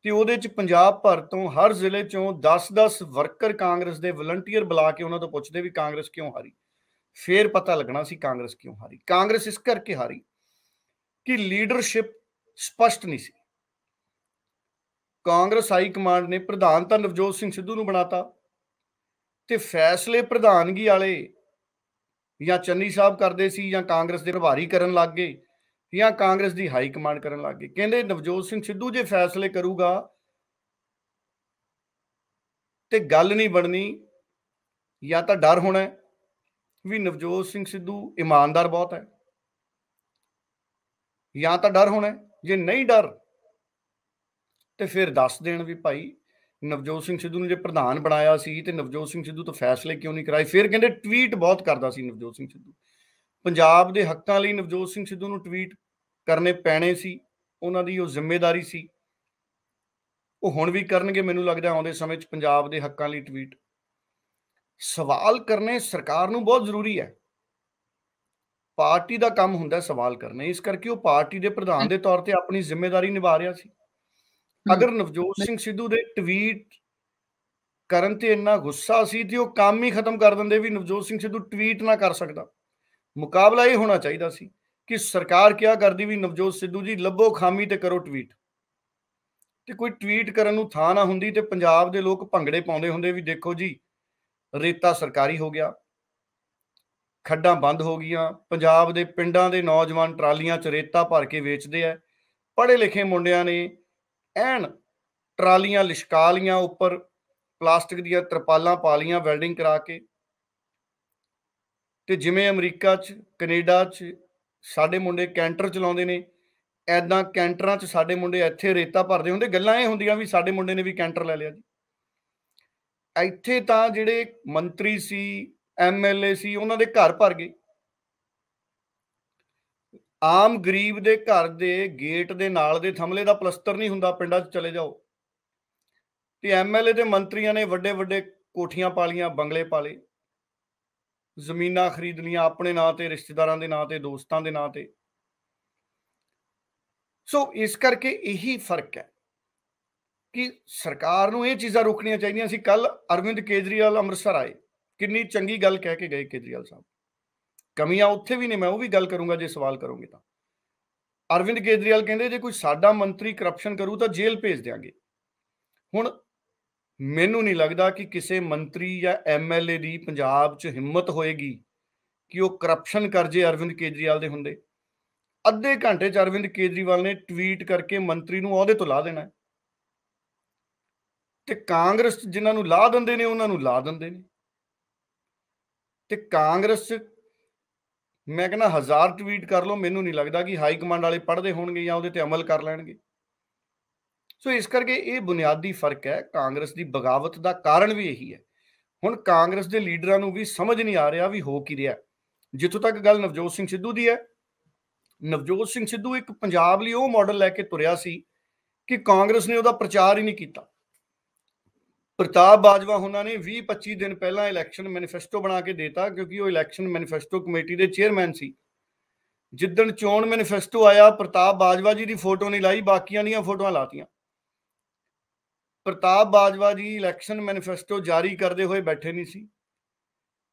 ਤੇ ਉਹਦੇ 'ਚ ਪੰਜਾਬ ਭਰ ਤੋਂ ਹਰ ਜ਼ਿਲ੍ਹੇ 'ਚੋਂ 10-10 ਵਰਕਰ ਕਾਂਗਰਸ ਦੇ ਵਲੰਟੀਅਰ ਬੁਲਾ ਕੇ ਉਹਨਾਂ ਤੋਂ ਪੁੱਛਦੇ ਵੀ ਕਾਂਗਰਸ ਕਿਉਂ ਹਾਰੀ। ਫੇਰ ਪਤਾ ਲੱਗਣਾ ਸੀ ਕਾਂਗਰਸ ਕਿਉਂ ਹਾਰੀ। ਕਾਂਗਰਸ ਇਸ ਕਰਕੇ ਹਾਰੀ ਕਿ ਲੀਡਰਸ਼ਿਪ ਸਪਸ਼ਟ ਨਹੀਂ ਸੀ। ਕਾਂਗਰਸ ਹਾਈ ਕਮਾਂਡ ਨੇ ਪ੍ਰਧਾਨ ਤਾਂ ਨਵਜੋਤ ਸਿੰਘ ਸਿੱਧੂ ਨੂੰ ਬਣਾਤਾ ਤੇ ਫੈਸਲੇ ਪ੍ਰਧਾਨਗੀ ਵਾਲੇ ਜਾਂ ਚੰਨੀ ਸਾਹਿਬ ਕਰਦੇ ਸੀ ਜਾਂ ਕਾਂਗਰਸ ਦੇ ਪ੍ਰਭਾਰੀ ਕਰਨ ਲੱਗ ਗਏ ਜਾਂ ਕਾਂਗਰਸ ਦੀ ਹਾਈ ਕਮਾਂਡ ਕਰਨ ਲੱਗ ਗਏ। ਕਹਿੰਦੇ ਨਵਜੋਤ ਸਿੰਘ ਸਿੱਧੂ ਜੇ ਫੈਸਲੇ ਕਰੂਗਾ ਤੇ ਗੱਲ ਨਹੀਂ ਬਣਨੀ, ਜਾਂ ਤਾਂ ਡਰ ਹੋਣਾ ਵੀ ਨਵਜੋਤ ਸਿੰਘ ਸਿੱਧੂ ਇਮਾਨਦਾਰ ਬਹੁਤ ਹੈ, ਜਾਂ ਤਾਂ ਡਰ ਹੋਣਾ ਜੇ ਨਹੀਂ ਡਰ ਤੇ ਫਿਰ ਦੱਸ ਦੇਣ ਵੀ ਭਾਈ ਨਵਜੋਤ ਸਿੰਘ ਸਿੱਧੂ ਨੂੰ ਜੇ ਪ੍ਰਧਾਨ ਬਣਾਇਆ ਸੀ ਤੇ ਨਵਜੋਤ ਸਿੰਘ ਸਿੱਧੂ ਤੋਂ ਫੈਸਲੇ ਕਿਉਂ ਨਹੀਂ ਕਰਾਏ। ਫਿਰ ਕਹਿੰਦੇ ਟਵੀਟ ਬਹੁਤ ਕਰਦਾ ਸੀ ਨਵਜੋਤ ਸਿੰਘ ਸਿੱਧੂ। ਪੰਜਾਬ ਦੇ ਹੱਕਾਂ ਲਈ ਨਵਜੋਤ ਸਿੰਘ ਸਿੱਧੂ ਨੂੰ ਟਵੀਟ ਕਰਨੇ ਪੈਣੇ ਸੀ, ਉਹਨਾਂ ਦੀ ਉਹ ਜ਼ਿੰਮੇਵਾਰੀ ਸੀ। ਉਹ ਹੁਣ ਵੀ ਕਰਨਗੇ ਮੈਨੂੰ ਲੱਗਦਾ ਆਉਂਦੇ ਸਮੇਂ 'ਚ ਪੰਜਾਬ ਦੇ ਹੱਕਾਂ ਲਈ ਟਵੀਟ। ਸਵਾਲ ਕਰਨੇ ਸਰਕਾਰ ਨੂੰ ਬਹੁਤ ਜ਼ਰੂਰੀ ਹੈ। ਪਾਰਟੀ ਦਾ ਕੰਮ ਹੁੰਦਾ ਸਵਾਲ ਕਰਨੇ, ਇਸ ਕਰਕੇ ਉਹ ਪਾਰਟੀ ਦੇ ਪ੍ਰਧਾਨ ਦੇ ਤੌਰ ਤੇ ਆਪਣੀ ਜ਼ਿੰਮੇਵਾਰੀ ਨਿਭਾ ਰਿਹਾ ਸੀ। ਅਗਰ ਨਵਜੋਤ ਸਿੰਘ ਸਿੱਧੂ ਦੇ ਟਵੀਟ ਕਰਨ ਤੇ ਇੰਨਾ ਗੁੱਸਾ ਸੀ ਤੇ ਉਹ ਕੰਮ ਹੀ ਖਤਮ ਕਰ ਦਿੰਦੇ ਵੀ ਨਵਜੋਤ ਸਿੰਘ ਸਿੱਧੂ ਟਵੀਟ ਨਾ ਕਰ ਸਕਦਾ। ਮੁਕਾਬਲਾ ਇਹ ਹੋਣਾ ਚਾਹੀਦਾ ਸੀ ਕਿ ਸਰਕਾਰ ਕਿਹਾ ਕਰਦੀ ਵੀ ਨਵਜੋਤ ਸਿੱਧੂ ਜੀ ਲੱਭੋ ਖਾਮੀ ਤੇ ਕਰੋ ਟਵੀਟ, ਤੇ ਕੋਈ ਟਵੀਟ ਕਰਨ ਨੂੰ ਥਾਂ ਨਾ ਹੁੰਦੀ ਤੇ ਪੰਜਾਬ ਦੇ ਲੋਕ ਭੰਗੜੇ ਪਾਉਂਦੇ ਹੁੰਦੇ ਵੀ ਦੇਖੋ ਜੀ ਰੇਤਾ ਸਰਕਾਰੀ ਹੋ ਗਿਆ, ਖੱਡਾਂ ਬੰਦ ਹੋ ਗਈਆਂ, ਪੰਜਾਬ ਦੇ ਪਿੰਡਾਂ ਦੇ ਨੌਜਵਾਨ ਟਰਾਲੀਆਂ 'ਚ ਰੇਤਾ ਭਰ ਕੇ ਵੇਚਦੇ ਆ, ਪੜ੍ਹੇ ਲਿਖੇ ਮੁੰਡਿਆਂ ਨੇ ਐਨ ਟਰਾਲੀਆਂ ਲਿਸ਼ਕਾ ਲੀਆਂ, ਉੱਪਰ ਪਲਾਸਟਿਕ ਦੀਆਂ ਤਰਪਾਲਾਂ ਪਾ ਲੀਆਂ ਵੈਲਡਿੰਗ ਕਰਾ ਕੇ। ਤੇ ਜਿਵੇਂ ਅਮਰੀਕਾ 'ਚ ਕੈਨੇਡਾ 'ਚ ਸਾਡੇ ਮੁੰਡੇ ਕੈਂਟਰ ਚਲਾਉਂਦੇ ਨੇ, ਐਦਾਂ ਕੈਂਟਰਾਂ 'ਚ ਸਾਡੇ ਮੁੰਡੇ ਇੱਥੇ ਰੇਤਾ ਭਰਦੇ ਹੁੰਦੇ। ਗੱਲਾਂ ਇਹ ਹੁੰਦੀਆਂ ਵੀ ਸਾਡੇ ਮੁੰਡੇ ਨੇ ਵੀ ਕੈਂਟਰ ਲੈ ਲਿਆ ਜੀ। ਇੱਥੇ ਤਾਂ ਜਿਹੜੇ ਮੰਤਰੀ ਸੀ, MLA ਸੀ, ਉਹਨਾਂ ਦੇ ਘਰ ਭਰ ਗਏ। ਆਮ ਗਰੀਬ ਦੇ ਘਰ ਦੇ ਗੇਟ ਦੇ ਨਾਲ ਦੇ ਥੰਮਲੇ ਦਾ ਪਲਸਤਰ ਨਹੀਂ ਹੁੰਦਾ, ਪਿੰਡਾਂ 'ਚ ਚਲੇ ਜਾਓ ਤੇ MLA ਦੇ ਮੰਤਰੀਆਂ ਨੇ ਵੱਡੇ ਵੱਡੇ ਕੋਠੀਆਂ ਪਾ ਲੀਆਂ, ਬੰਗਲੇ ਪਾ ਲਏ, ਜ਼ਮੀਨਾਂ ਖਰੀਦ ਲੀਆਂ ਆਪਣੇ ਨਾਂ ਤੇ, ਰਿਸ਼ਤੇਦਾਰਾਂ ਦੇ ਨਾਂ ਤੇ, ਦੋਸਤਾਂ ਦੇ ਨਾਂ ਤੇ। ਸੋ ਇਸ ਕਰਕੇ ਇਹੀ ਫਰਕ ਹੈ ਕਿ ਸਰਕਾਰ ਨੂੰ ਇਹ ਚੀਜ਼ਾਂ ਰੋਕਣੀਆਂ ਚਾਹੀਦੀਆਂ ਸੀ। ਕੱਲ ਅਰਵਿੰਦ ਕੇਜਰੀਵਾਲ ਅੰਮ੍ਰਿਤਸਰ ਆਏ, ਕਿੰਨੀ ਚੰਗੀ ਗੱਲ ਕਹਿ ਕੇ ਗਏ ਕੇਜਰੀਵਾਲ ਸਾਹਿਬ। ਕਮੀਆਂ ਉੱਥੇ ਵੀ ਨੇ, ਮੈਂ ਉਹ ਵੀ ਗੱਲ ਕਰੂੰਗਾ ਜੇ ਸਵਾਲ ਕਰੋਗੇ ਤਾਂ। ਅਰਵਿੰਦ ਕੇਜਰੀਵਾਲ ਕਹਿੰਦੇ ਜੇ ਕੋਈ ਸਾਡਾ ਮੰਤਰੀ ਕਰਪਸ਼ਨ ਕਰੂ ਤਾਂ ਜੇਲ੍ਹ ਭੇਜ ਦਿਆਂਗੇ। ਹੁਣ ਮੈਨੂੰ ਨਹੀਂ ਲੱਗਦਾ ਕਿ ਕਿਸੇ ਮੰਤਰੀ ਜਾਂ MLA ਦੀ ਪੰਜਾਬ 'ਚ ਹਿੰਮਤ ਹੋਏਗੀ ਕਿ ਉਹ ਕਰਪਸ਼ਨ ਕਰ ਜੇ ਅਰਵਿੰਦ ਕੇਜਰੀਵਾਲ ਦੇ ਹੁੰਦੇ। ਅੱਧੇ ਘੰਟੇ 'ਚ ਅਰਵਿੰਦ ਕੇਜਰੀਵਾਲ ਨੇ ਟਵੀਟ ਕਰਕੇ ਮੰਤਰੀ ਨੂੰ ਅਹੁਦੇ ਤੋਂ ਲਾ ਦੇਣਾ, ਤੇ ਕਾਂਗਰਸ ਜਿਨ੍ਹਾਂ ਨੂੰ ਲਾ ਦਿੰਦੇ ਨੇ ਉਹਨਾਂ ਨੂੰ ਲਾ ਦਿੰਦੇ ਨੇ। ਤੇ ਕਾਂਗਰਸ 'ਚ ਮੈਂ ਕਹਿੰਦਾ 1000 ਟਵੀਟ ਕਰ ਲਓ, ਮੈਨੂੰ ਨਹੀਂ ਲੱਗਦਾ ਕਿ ਹਾਈ ਕਮਾਂਡ ਵਾਲੇ ਪੜ੍ਹਦੇ ਹੋਣਗੇ ਜਾਂ ਉਹਦੇ ਤੇ ਅਮਲ ਕਰ ਲੈਣਗੇ। ਸੋ ਇਸ ਕਰਕੇ ਇਹ ਬੁਨਿਆਦੀ ਫਰਕ ਹੈ। ਕਾਂਗਰਸ ਦੀ ਬਗਾਵਤ ਦਾ ਕਾਰਨ ਵੀ ਇਹੀ ਹੈ। ਹੁਣ ਕਾਂਗਰਸ ਦੇ ਲੀਡਰਾਂ ਨੂੰ ਵੀ ਸਮਝ ਨਹੀਂ ਆ ਰਿਹਾ ਵੀ ਹੋ ਕੀ ਰਿਹਾ। ਜਿੱਥੋਂ ਤੱਕ ਗੱਲ ਨਵਜੋਤ ਸਿੰਘ ਸਿੱਧੂ ਦੀ ਹੈ, ਨਵਜੋਤ ਸਿੰਘ ਸਿੱਧੂ ਇੱਕ ਪੰਜਾਬ ਲਈ ਉਹ ਮਾਡਲ ਲੈ ਕੇ ਤੁਰਿਆ ਸੀ ਕਿ ਕਾਂਗਰਸ ਨੇ ਉਹਦਾ ਪ੍ਰਚਾਰ ਹੀ ਨਹੀਂ ਕੀਤਾ। ਪ੍ਰਤਾਪ ਬਾਜਵਾ ਉਹਨਾਂ ਨੇ 20-25 ਦਿਨ ਪਹਿਲਾਂ ਇਲੈਕਸ਼ਨ ਮੈਨੀਫੈਸਟੋ ਬਣਾ ਕੇ ਦੇਤਾ, ਕਿਉਂਕਿ ਉਹ ਇਲੈਕਸ਼ਨ ਮੈਨੀਫੈਸਟੋ ਕਮੇਟੀ ਦੇ ਚੇਅਰਮੈਨ ਸੀ। ਜਿੱਦਣ ਚੋਣ ਮੈਨੀਫੈਸਟੋ ਆਇਆ, ਪ੍ਰਤਾਪ ਬਾਜਵਾ ਜੀ ਦੀ ਫੋਟੋ ਨਹੀਂ ਲਾਈ, ਬਾਕੀਆਂ ਦੀਆਂ ਫੋਟੋਆਂ ਲਾਤੀਆਂ। ਪ੍ਰਤਾਪ ਬਾਜਵਾ ਜੀ ਇਲੈਕਸ਼ਨ ਮੈਨੀਫੈਸਟੋ ਜਾਰੀ ਕਰਦੇ ਹੋਏ ਬੈਠੇ ਨਹੀਂ ਸੀ।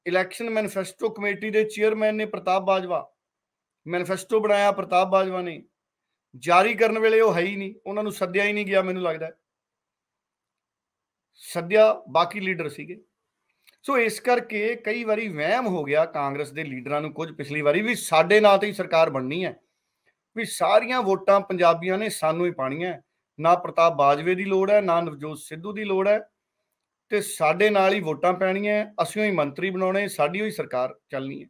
ਇਲੈਕਸ਼ਨ ਮੈਨੀਫੈਸਟੋ ਕਮੇਟੀ ਦੇ ਚੇਅਰਮੈਨ ਨੇ ਪ੍ਰਤਾਪ ਬਾਜਵਾ, ਮੈਨੀਫੈਸਟੋ ਬਣਾਇਆ ਪ੍ਰਤਾਪ ਬਾਜਵਾ ਨੇ, ਜਾਰੀ ਕਰਨ ਵੇਲੇ ਉਹ ਹੈ ਹੀ ਨਹੀਂ, ਉਹਨਾਂ ਨੂੰ ਸੱਦਿਆ ਹੀ ਨਹੀਂ ਗਿਆ। ਮੈਨੂੰ ਲੱਗਦਾ ਸੱਦਿਆ ਬਾਕੀ ਲੀਡਰ ਸੀਗੇ। ਸੋ ਇਸ ਕਰਕੇ ਕਈ ਵਾਰੀ ਵਹਿਮ ਹੋ ਗਿਆ ਕਾਂਗਰਸ ਦੇ ਲੀਡਰਾਂ ਨੂੰ ਕੁਝ ਪਿਛਲੀ ਵਾਰੀ ਵੀ ਸਾਡੇ ਨਾਂ ਤੇ ਹੀ ਸਰਕਾਰ ਬਣਨੀ ਹੈ, ਵੀ ਸਾਰੀਆਂ ਵੋਟਾਂ ਪੰਜਾਬੀਆਂ ਨੇ ਸਾਨੂੰ ਹੀ ਪਾਣੀਆਂ, ਨਾ ਪ੍ਰਤਾਪ ਬਾਜਵੇ ਦੀ ਲੋੜ ਹੈ, ਨਾ ਨਵਜੋਤ ਸਿੱਧੂ ਦੀ ਲੋੜ ਹੈ, ਤੇ ਸਾਡੇ ਨਾਲ ਹੀ ਵੋਟਾਂ ਪੈਣੀਆਂ, ਅਸੀਂ ਹੀ ਮੰਤਰੀ ਬਣਾਉਣੇ, ਸਾਡੀ ਹੀ ਸਰਕਾਰ ਚੱਲਣੀ ਹੈ।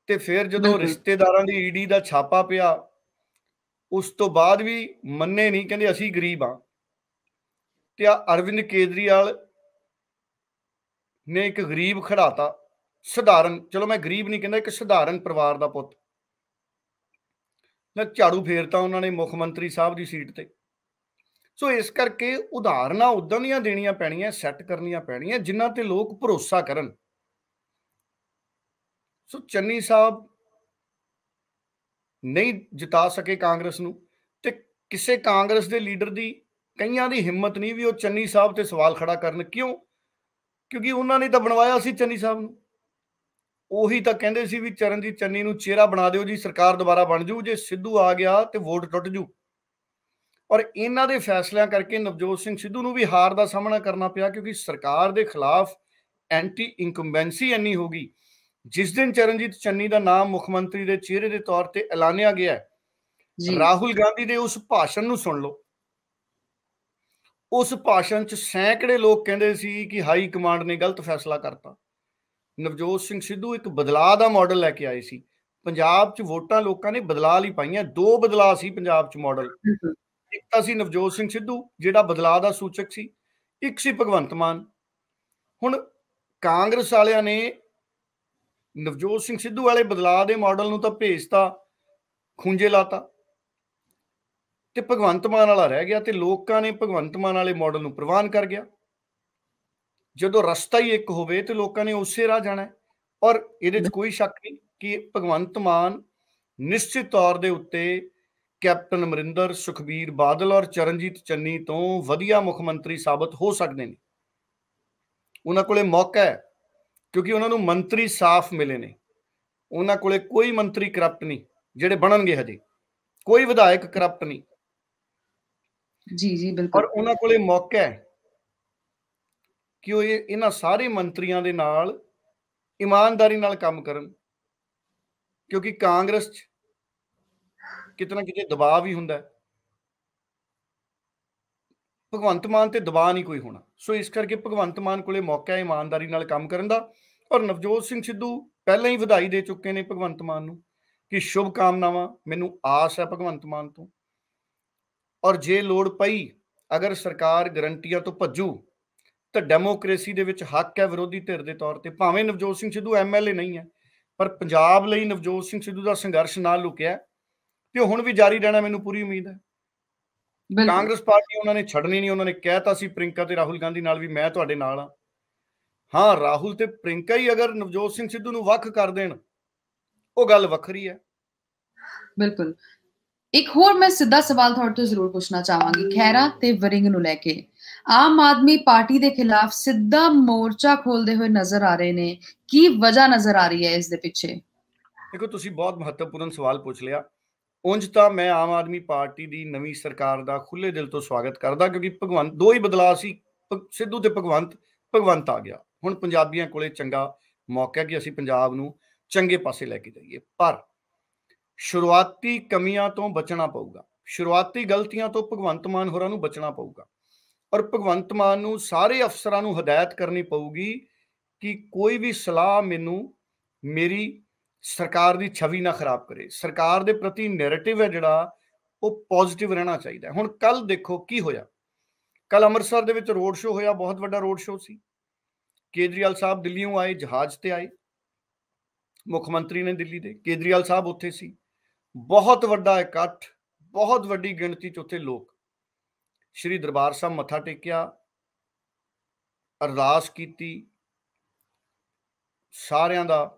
ਤੇ ਫਿਰ ਜਦੋਂ ਰਿਸ਼ਤੇਦਾਰਾਂ ਦੀ ਈਡੀ ਦਾ ਛਾਪਾ ਪਿਆ, ਉਸ ਤੋਂ ਬਾਅਦ ਵੀ ਮੰਨੇ ਨਹੀਂ, ਕਹਿੰਦੇ ਅਸੀਂ ਗਰੀਬ ਹਾਂ। ਤੇ ਆ ਅਰਵਿੰਦ ਕੇਜਰੀਵਾਲ ਨੇ ਇੱਕ ਗਰੀਬ ਖੜਾਤਾ, ਸਧਾਰਨ, ਚਲੋ ਮੈਂ ਗਰੀਬ ਨਹੀਂ ਕਹਿੰਦਾ, ਇੱਕ ਸਧਾਰਨ ਪਰਿਵਾਰ ਦਾ ਪੁੱਤ, ਝਾੜੂ ਫੇਰਤਾ ਉਹਨਾਂ ਨੇ ਮੁੱਖ ਮੰਤਰੀ ਸਾਹਿਬ ਦੀ ਸੀਟ ਤੇ। ਸੋ ਇਸ ਕਰਕੇ ਉਦਾਹਰਨਾਂ ਉਦਾਂ ਦੀਆਂ ਦੇਣੀਆਂ ਪੈਣੀਆਂ, ਸੈੱਟ ਕਰਨੀਆਂ ਪੈਣੀਆਂ ਜਿਨ੍ਹਾਂ ਤੇ ਲੋਕ ਭਰੋਸਾ ਕਰਨ। ਸੋ ਚੰਨੀ ਸਾਹਿਬ ਨਹੀਂ ਜਿਤਾ ਸਕੇ ਕਾਂਗਰਸ ਨੂੰ, ਤੇ ਕਿਸੇ ਕਾਂਗਰਸ ਦੇ ਲੀਡਰ ਦੀ, ਕਈਆਂ ਦੀ ਹਿੰਮਤ ਨਹੀਂ ਵੀ ਉਹ ਚੰਨੀ ਸਾਹਿਬ ਤੇ ਸਵਾਲ ਖੜਾ ਕਰਨ। ਕਿਉਂ? ਕਿਉਂਕਿ ਉਹਨਾਂ ਨੇ ਤਾਂ ਬਣਵਾਇਆ ਸੀ ਚੰਨੀ ਸਾਹਿਬ ਨੂੰ, ਉਹੀ ਤਾਂ ਕਹਿੰਦੇ ਸੀ ਵੀ ਚਰਨਜੀਤ ਚੰਨੀ ਨੂੰ ਚਿਹਰਾ ਬਣਾ ਦਿਓ ਜੀ, ਸਰਕਾਰ ਦੁਬਾਰਾ ਬਣ ਜੂ, ਜੇ ਸਿੱਧੂ ਆ ਗਿਆ ਤੇ ਵੋਟ ਟੁੱਟ ਜੂ। ਔਰ ਇਹਨਾਂ ਦੇ ਫੈਸਲਿਆਂ ਕਰਕੇ ਨਵਜੋਤ ਸਿੰਘ ਸਿੱਧੂ ਨੂੰ ਵੀ ਹਾਰ ਦਾ ਸਾਹਮਣਾ ਕਰਨਾ ਪਿਆ, ਕਿਉਂਕਿ ਸਰਕਾਰ ਦੇ ਖਿਲਾਫ ਐਂਟੀ ਇਨਕੰਬੈਂਸੀ ਇੰਨੀ ਹੋ ਗਈ। ਜਿਸ ਦਿਨ ਚਰਨਜੀਤ ਚੰਨੀ ਦਾ ਨਾਮ ਮੁੱਖ ਮੰਤਰੀ ਦੇ ਚਿਹਰੇ ਦੇ ਤੌਰ ਤੇ ਐਲਾਨਿਆ ਗਿਆ, ਰਾਹੁਲ ਗਾਂਧੀ ਦੇ ਉਸ ਭਾਸ਼ਣ ਨੂੰ ਸੁਣ ਲਓ। ਉਸ ਭਾਸ਼ਣ 'ਚ ਸੈਂਕੜੇ ਲੋਕ ਕਹਿੰਦੇ ਸੀ ਕਿ ਹਾਈ ਕਮਾਂਡ ਨੇ ਗਲਤ ਫੈਸਲਾ ਕਰਤਾ। ਨਵਜੋਤ ਸਿੰਘ ਸਿੱਧੂ ਇੱਕ ਬਦਲਾਅ ਦਾ ਮਾਡਲ ਲੈ ਕੇ ਆਏ ਸੀ। ਪੰਜਾਬ 'ਚ ਵੋਟਾਂ ਲੋਕਾਂ ਨੇ ਬਦਲਾਅ ਲਈ ਪਾਈਆਂ, ਦੋ ਬਦਲਾਅ ਸੀ ਪੰਜਾਬ 'ਚ ਮਾਡਲ। ਇੱਕ ਤਾਂ ਸੀ ਨਵਜੋਤ ਸਿੰਘ ਸਿੱਧੂ ਜਿਹੜਾ ਬਦਲਾਅ ਦਾ ਸੂਚਕ ਸੀ, ਇੱਕ ਸੀ ਭਗਵੰਤ ਮਾਨ। ਹੁਣ ਕਾਂਗਰਸ ਵਾਲਿਆਂ ਨੇ ਨਵਜੋਤ ਸਿੰਘ ਸਿੱਧੂ ਵਾਲੇ ਬਦਲਾਅ ਦੇ ਮਾਡਲ ਨੂੰ ਤਾਂ ਭੇਜਤਾ, ਖੂੰਜੇ ਲਾਤਾ, ਤੇ ਭਗਵੰਤ ਮਾਨ ਵਾਲਾ ਰਹਿ ਗਿਆ, ਤੇ ਲੋਕਾਂ ਨੇ ਭਗਵੰਤ ਮਾਨ ਵਾਲੇ ਮਾਡਲ ਨੂੰ ਪ੍ਰਵਾਨ ਕਰ ਗਿਆ। ਜਦੋਂ ਰਸਤਾ ਹੀ ਇੱਕ ਹੋਵੇ ਤੇ ਲੋਕਾਂ ਨੇ ਉਸੇ ਰਾਹ ਜਾਣਾ। ਔਰ ਇਹਦੇ 'ਚ ਕੋਈ ਸ਼ੱਕ ਨਹੀਂ ਕਿ ਭਗਵੰਤ ਮਾਨ ਨਿਸ਼ਚਿਤ ਤੌਰ ਦੇ ਉੱਤੇ ਕੈਪਟਨ ਅਮਰਿੰਦਰ, ਸੁਖਬੀਰ ਬਾਦਲ ਔਰ ਚਰਨਜੀਤ ਚੰਨੀ ਤੋਂ ਵਧੀਆ ਮੁੱਖ ਮੰਤਰੀ ਸਾਬਤ ਹੋ ਸਕਦੇ ਨੇ। ਉਹਨਾਂ ਕੋਲੇ ਮੌਕਾ ਹੈ, ਕਿਉਂਕਿ ਉਹਨਾਂ ਨੂੰ ਮੰਤਰੀ ਸਾਫ਼ ਮਿਲੇ ਨੇ। ਉਹਨਾਂ ਕੋਲੇ ਕੋਈ ਮੰਤਰੀ ਕਰਪਟ ਨਹੀਂ ਜਿਹੜੇ ਬਣਨਗੇ, ਹਜੇ ਕੋਈ ਵਿਧਾਇਕ ਕਰਪਟ ਨਹੀਂ। ਜੀ ਬਿਲਕੁਲ। ਔਰ ਉਹਨਾਂ ਕੋਲੇ ਮੌਕਾ ਹੈ ਕਿ ਉਹ ਇਹਨਾਂ ਸਾਰੇ ਮੰਤਰੀਆਂ ਦੇ ਨਾਲ ਇਮਾਨਦਾਰੀ ਨਾਲ ਕੰਮ ਕਰਨ, ਕਿਉਂਕਿ ਕਾਂਗਰਸ 'ਚ ਕਿਤੇ ਨਾ ਕਿਤੇ ਦਬਾਅ ਵੀ ਹੁੰਦਾ। ਭਗਵੰਤ ਮਾਨ ਤੇ ਦਬਾਅ ਨਹੀਂ ਕੋਈ ਹੋਣਾ। ਸੋ ਇਸ ਕਰਕੇ ਭਗਵੰਤ ਮਾਨ ਕੋਲੇ ਮੌਕਾ ਹੈ ਇਮਾਨਦਾਰੀ ਨਾਲ ਕੰਮ ਕਰਨ ਦਾ। ਔਰ ਨਵਜੋਤ ਸਿੰਘ ਸਿੱਧੂ ਪਹਿਲਾਂ ਹੀ ਵਧਾਈ ਦੇ ਚੁੱਕੇ ਨੇ ਭਗਵੰਤ ਮਾਨ ਨੂੰ ਕਿ ਸ਼ੁਭ ਕਾਮਨਾਵਾਂ, ਮੈਨੂੰ ਆਸ ਹੈ ਭਗਵੰਤ ਮਾਨ ਤੋਂ। ਔਰ ਜੇ ਲੋੜ ਪਈ, ਅਗਰ ਸਰਕਾਰ ਗਰੰਟੀਆਂ ਤੋਂ ਭੱਜੂ ਤਾਂ ਡੈਮੋਕ੍ਰੇਸੀ ਦੇ ਵਿੱਚ ਹੱਕ ਹੈ ਵਿਰੋਧੀ ਧਿਰ ਦੇ ਤੌਰ ਤੇ, ਭਾਵੇਂ ਨਵਜੋਤ ਸਿੰਘ ਸਿੱਧੂ ਐਮਐਲਏ ਨਹੀਂ ਹੈ, ਪਰ ਪੰਜਾਬ ਲਈ ਨਵਜੋਤ ਸਿੰਘ ਸਿੱਧੂ ਦਾ ਸੰਘਰਸ਼ ਨਾ ਲੁਕਿਆ ਤੇ ਉਹ ਹੁਣ ਵੀ ਜਾਰੀ ਰਹਿਣਾ, ਮੈਨੂੰ ਪੂਰੀ ਉਮੀਦ ਹੈ। ਕਾਂਗਰਸ ਪਾਰਟੀ ਉਹਨਾਂ ਨੇ ਛੱਡਣੀ ਨਹੀਂ। ਉਹਨਾਂ ਨੇ ਕਹਿਤਾ ਸੀ ਪ੍ਰਿੰਕਾ ਤੇ ਰਾਹੁਲ ਗਾਂਧੀ ਨਾਲ ਵੀ ਮੈਂ ਤੁਹਾਡੇ ਨਾਲ ਹਾਂ। ਹਾਂ, ਰਾਹੁਲ ਤੇ ਪ੍ਰਿੰਕਾ ਹੀ ਅਗਰ ਨਵਜੋਤ ਸਿੰਘ ਸਿੱਧੂ ਨੂੰ ਵੱਖ ਕਰ ਦੇਣ, ਉਹ ਗੱਲ ਵੱਖਰੀ ਹੈ। ਬਿਲਕੁਲ। ਇੱਕ ਹੋਰ ਮੈਂ ਸਿੱਧਾ ਸਵਾਲ ਤੁਹਾਡੇ ਤੋਂ ਜ਼ਰੂਰ ਪੁੱਛਣਾ ਚਾਹਾਂਗੀ, ਖਹਿਰਾ ਤੇ ਵਰਿੰਗ ਨੂੰ ਲੈ ਕੇ। ਆਮ ਆਦਮੀ ਪਾਰਟੀ ਦੇ ਖਿਲਾਫ ਸਿੱਧਾ ਮੋਰਚਾ ਖੋਲਦੇ ਹੋਏ ਨਜ਼ਰ ਆ ਰਹੇ ਨੇ, ਕੀ ਵਜ੍ਹਾ ਨਜ਼ਰ ਆ ਰਹੀ ਹੈ ਇਸ ਦੇ ਪਿੱਛੇ? ਦੇਖੋ, ਤੁਸੀਂ ਬਹੁਤ ਮਹੱਤਵਪੂਰਨ ਸਵਾਲ ਪੁੱਛ ਲਿਆ। ਉਂਝ ਤਾਂ ਮੈਂ ਆਮ ਆਦਮੀ ਪਾਰਟੀ ਦੀ ਨਵੀਂ ਸਰਕਾਰ ਦਾ ਖੁੱਲੇ ਦਿਲ ਤੋਂ ਸਵਾਗਤ ਕਰਦਾ, ਕਿਉਂਕਿ ਭਗਵੰਤ, ਦੋ ਹੀ ਬਦਲਾਅ ਸੀ, ਸਿੱਧੂ ਤੇ ਭਗਵੰਤ ਆ ਗਿਆ। ਹੁਣ ਪੰਜਾਬੀਆਂ ਕੋਲੇ ਚੰਗਾ ਮੌਕਾ ਕਿ ਅਸੀਂ ਪੰਜਾਬ ਨੂੰ ਚੰਗੇ ਪਾਸੇ ਲੈ ਕੇ ਜਾਈਏ। ਪਰ ਸ਼ੁਰੂਆਤੀ ਕਮੀਆਂ ਤੋਂ ਬਚਣਾ ਪਊਗਾ, ਸ਼ੁਰੂਆਤੀ ਗਲਤੀਆਂ ਤੋਂ ਭਗਵੰਤ ਮਾਨ ਹੋਰਾਂ ਨੂੰ ਬਚਣਾ ਪਊਗਾ। ਔਰ ਭਗਵੰਤ ਮਾਨ ਨੂੰ ਸਾਰੇ ਅਫਸਰਾਂ ਨੂੰ ਹਦਾਇਤ ਕਰਨੀ ਪਊਗੀ ਕਿ ਕੋਈ ਵੀ ਸਲਾਹ ਮੈਨੂੰ ਮੇਰੀ ਸਰਕਾਰ ਦੀ ਛਵੀ ਨਾ ਖਰਾਬ ਕਰੇ। ਸਰਕਾਰ ਦੇ ਪ੍ਰਤੀ ਨੈਰੇਟਿਵ ਹੈ ਜਿਹੜਾ, ਉਹ ਪੋਜ਼ਿਟਿਵ ਰਹਿਣਾ ਚਾਹੀਦਾ। ਹੁਣ ਕੱਲ ਦੇਖੋ ਕੀ ਹੋਇਆ। ਕੱਲ ਅੰਮ੍ਰਿਤਸਰ ਦੇ ਵਿੱਚ ਰੋਡ ਸ਼ੋਅ ਹੋਇਆ, ਬਹੁਤ ਵੱਡਾ ਰੋਡ ਸ਼ੋਅ ਸੀ। ਕੇਜਰੀਵਾਲ ਸਾਹਿਬ ਦਿੱਲੀੋਂ ਆਏ, ਜਹਾਜ਼ ਤੇ ਆਏ, ਮੁੱਖ ਮੰਤਰੀ ਨੇ ਦਿੱਲੀ ਦੇ, ਕੇਜਰੀਵਾਲ ਸਾਹਿਬ ਉੱਥੇ ਸੀ। ਬਹੁਤ ਵੱਡਾ ਇਕੱਠ, ਬਹੁਤ ਵੱਡੀ ਗਿਣਤੀ 'ਚ ਉੱਥੇ ਲੋਕ। ਸ਼੍ਰੀ ਦਰਬਾਰ ਸਾਹਿਬ ਮੱਥਾ ਟੇਕਿਆ, ਅਰਦਾਸ ਕੀਤੀ, ਸਾਰਿਆਂ ਦਾ